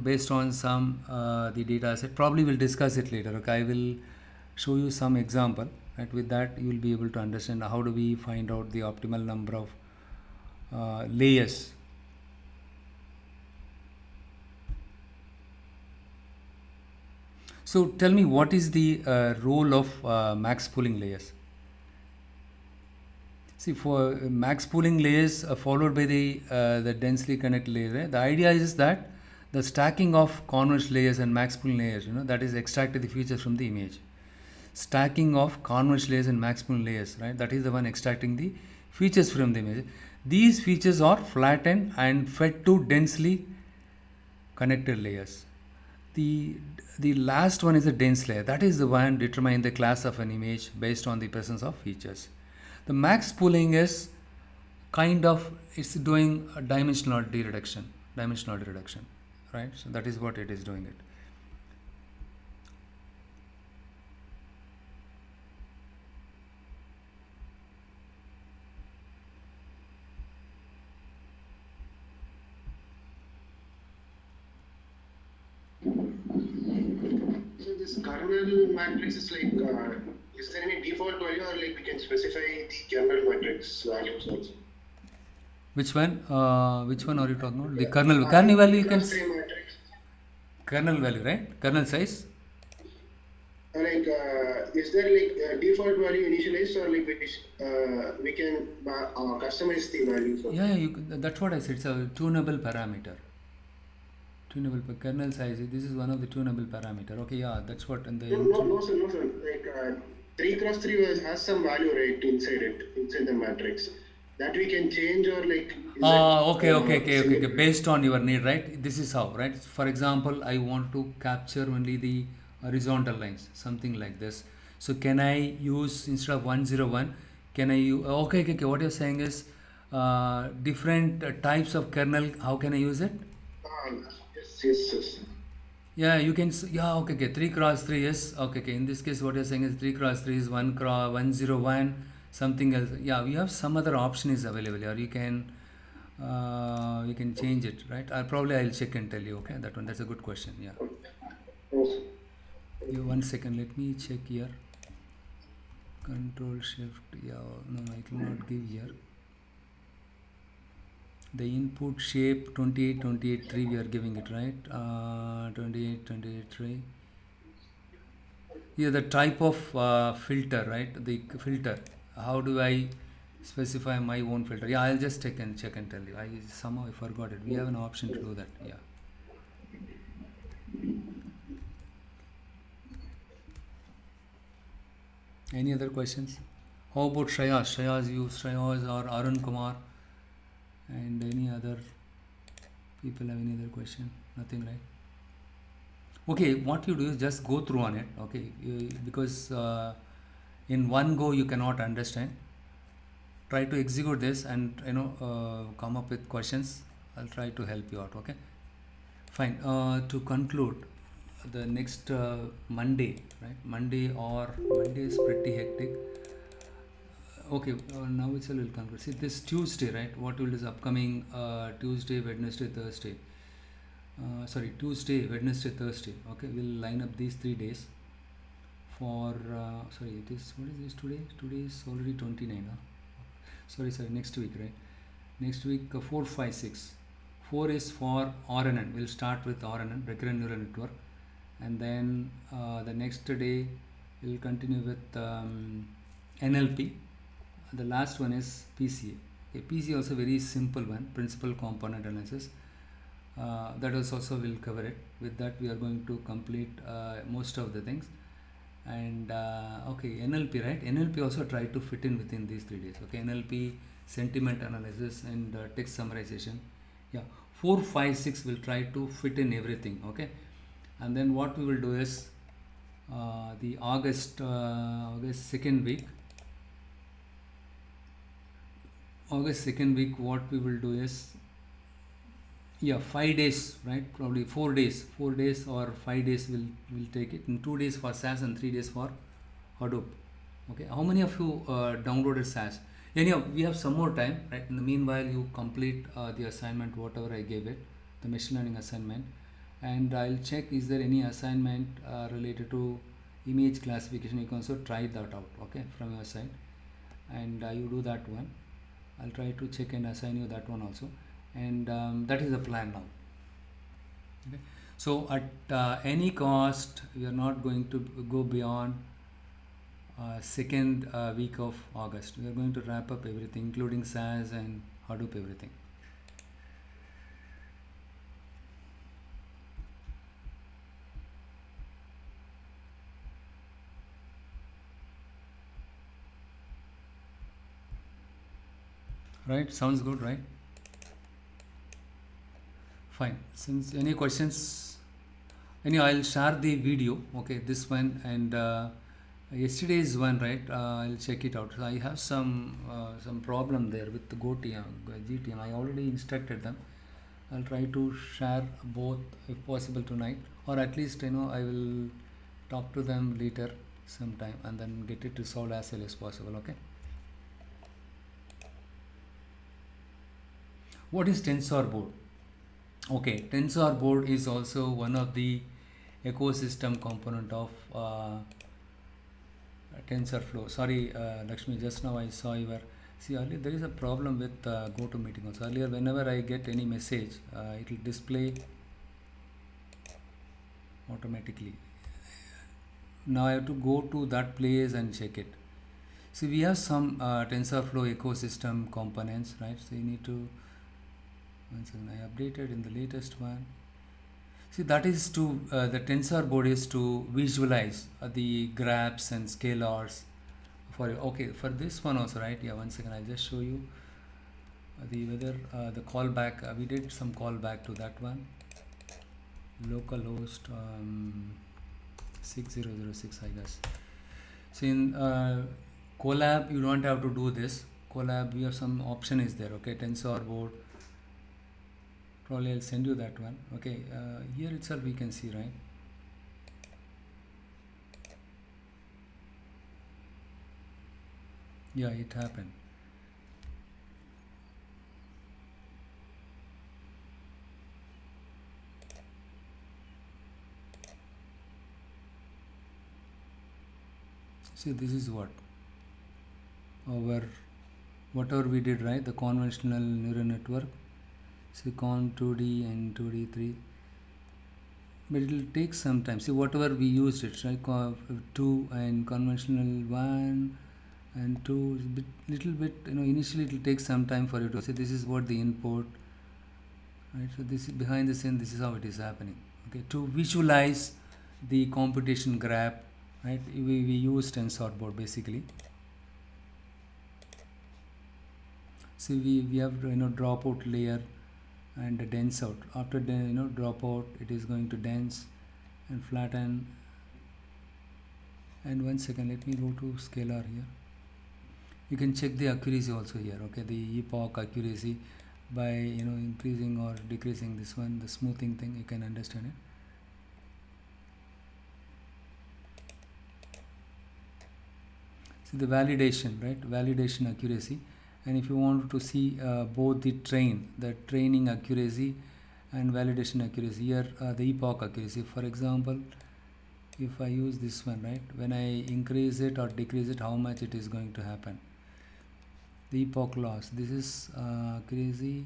based on some the data set. Probably we'll discuss it later. Okay, I will show you some example, right? With that you will be able to understand how do we find out the optimal number of layers. So tell me, what is the role of max pooling layers? See, for max pooling layers followed by the densely connected layer, right? The idea is that the stacking of convolution layers and max pooling layers, that is extracted the features from the image. Stacking of convolution layers and max pooling layers, right? That is the one extracting the features from the image. These features are flattened and fed to densely connected layers. The last one is the dense layer. That is the one determining the class of an image based on the presence of features. The max pooling is kind of, it's doing a dimensionality reduction, right? So that is what it is doing it. So this kernel matrix is like, is there any default value, or like we can specify the kernel matrix values also? Which one? Which one are you talking about? The kernel value you can say. Kernel value, right? Kernel size. Like, is there like a default value initialized, or like we can customize the value? Yeah, that's what I said. It's a tunable parameter. Tunable kernel size. This is one of the tunable parameter. Okay, yeah, that's what. And the no, sir. Like 3x3 has some value, right, inside the matrix, that we can change, or like. Okay. Based on your need, right? This is how, right? For example, I want to capture only the horizontal lines, something like this. So can I use, instead of 101, can I use? Okay. What you're saying is different types of kernel. How can I use it? Yes. yes. Yeah, you can. Yeah, okay, okay. 3 cross 3 is okay. Okay. In this case, what you're saying is 3 cross 3 is 101 something else. Yeah, we have some other option is available, or you can change it, right? I'll check and tell you. Okay, that one. That's a good question. Yeah. Also, You 1 second. Let me check here. Control Shift. Yeah. No, it will not give here. The input shape 28 28 3 we are giving it, right? 28 28 3. Yeah, the type of filter, right? The filter. How do I specify my own filter? Yeah, I'll just check and tell you. I somehow I forgot it. We have an option to do that. Yeah. Any other questions? How about Shreyas? Shreyas or Arun Kumar, and any other people have any other question? Nothing, right? Okay, what you do is just go through on it. Okay, because in one go you cannot understand. Try to execute this and come up with questions. I'll try to help you out. Okay, fine. To conclude, the next Monday, right? Monday is pretty hectic. Okay, now itself will conclude. See, this Tuesday, right? What will is upcoming Tuesday, Wednesday, Thursday. Tuesday, Wednesday, Thursday. Okay, we'll line up these 3 days for. It is, what is this today? Today is already 29. Huh? Sorry, next week, right? Next week, 4, 5, 6. 4 is for RNN. We'll start with RNN, recurrent neural network, and then the next day we'll continue with NLP. The last one is PCA. Okay, PCA also very simple one, principal component analysis. That is also will cover it. With that, we are going to complete most of the things. And okay, NLP, right? NLP also try to fit in within these 3 days. Okay, NLP, sentiment analysis, and text summarization. Yeah, 4, 5, 6 will try to fit in everything. Okay, and then what we will do is the August 2nd week. August 2nd week, what we will do is 5 days, right? Probably 4 days, 4 days or 5 days will take it. In 2 days for SAS and 3 days for Hadoop. Okay, how many of you downloaded SAS? Anyhow, we have some more time, right? In the meanwhile, you complete the assignment, whatever I gave it, the machine learning assignment, and I'll check is there any assignment related to image classification. You can also try that out, okay, from your side, and you do that one. I'll try to check and assign you that one also, and that is the plan now. Okay, so at any cost, we are not going to go beyond second week of August. We are going to wrap up everything, including SAS and Hadoop, everything. Right, sounds good, right? Fine. Since any questions, I'll share the video. Okay, this one and yesterday's one, right? I'll check it out. So I have some problem there with the GTM. I already instructed them. I'll try to share both if possible tonight, or at least I will talk to them later sometime and then get it resolved as well as possible. Okay. What is Tensor Board? Okay, Tensor Board is also one of the ecosystem component of TensorFlow. Sorry, Lakshmi, just now I saw see earlier there is a problem with GoToMeeting also. Earlier, whenever I get any message, it will display automatically. Now I have to go to that place and check it. See, we have some TensorFlow ecosystem components, right? So you need to. One second, I updated in the latest one. See, that is to the Tensor Board is to visualize the graphs and scalars for this one also, right? Yeah, 1 second, I'll just show you the callback. We did some callback to that one. Localhost 6006, I guess. So in Colab, you don't have to do this. Colab, we have some option is there. Okay, Tensor Board Probably I'll send you that one. Okay, here itself we can see, right? Yeah, it happened. See, this is what our whatever we did, right? The conventional neural network, see con 2D and 2D 3, but it will take some time. See, whatever we used it, right? 2 and conventional 1 and 2, little bit, initially it will take some time for you to see. This is what the input, right? So this is behind the scene, this is how it is happening. Okay, to visualize the computation graph, right? We use tensor board basically. See, we have dropout layer and dense out. After the dropout, it is going to dense and flatten. And 1 second, let me go to scalar here. You can check the accuracy also here. Okay, the epoch accuracy by increasing or decreasing this one, the smoothing thing, you can understand it. See the validation, right? Validation accuracy. And if you want to see both the training accuracy and validation accuracy, here the epoch accuracy. For example, if I use this one, right, when I increase it or decrease it, how much it is going to happen. The epoch loss, this is accuracy.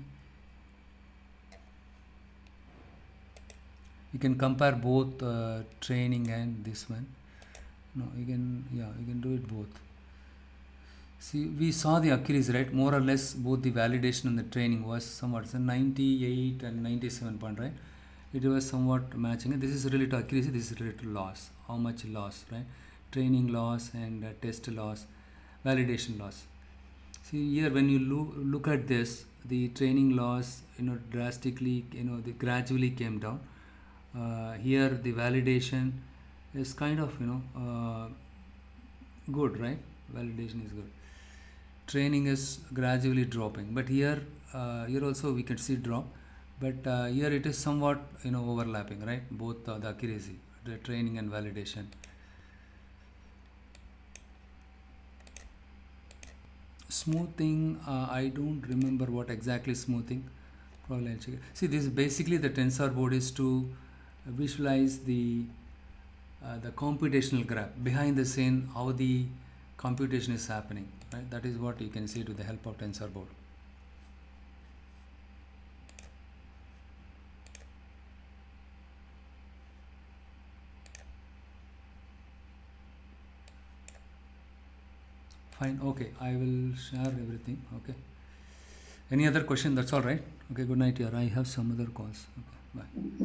You can compare both training and this one. No, you can do it both. See, we saw the accuracy, right? More or less, both the validation and the training was somewhat 98 and 97 point, right? It was somewhat matching. This is related to accuracy. This is related to loss. How much loss, right? Training loss and test loss, validation loss. See here, when you look at this, the training loss, drastically, they gradually came down. Here, the validation is kind of, good, right? Validation is good. Training is gradually dropping, but here also we can see drop, but here it is somewhat overlapping, right? Both the accuracy, the training and validation. Smoothing, I don't remember what exactly smoothing. Probably I'll check it. See, this is basically the tensor board is to visualize the computational graph behind the scene, how the computation is happening, right? That is what you can see to the help of tensor board. Fine. Okay, I will share everything. Okay, any other question? That's all right. Okay, good night here. I have some other calls. Okay, bye.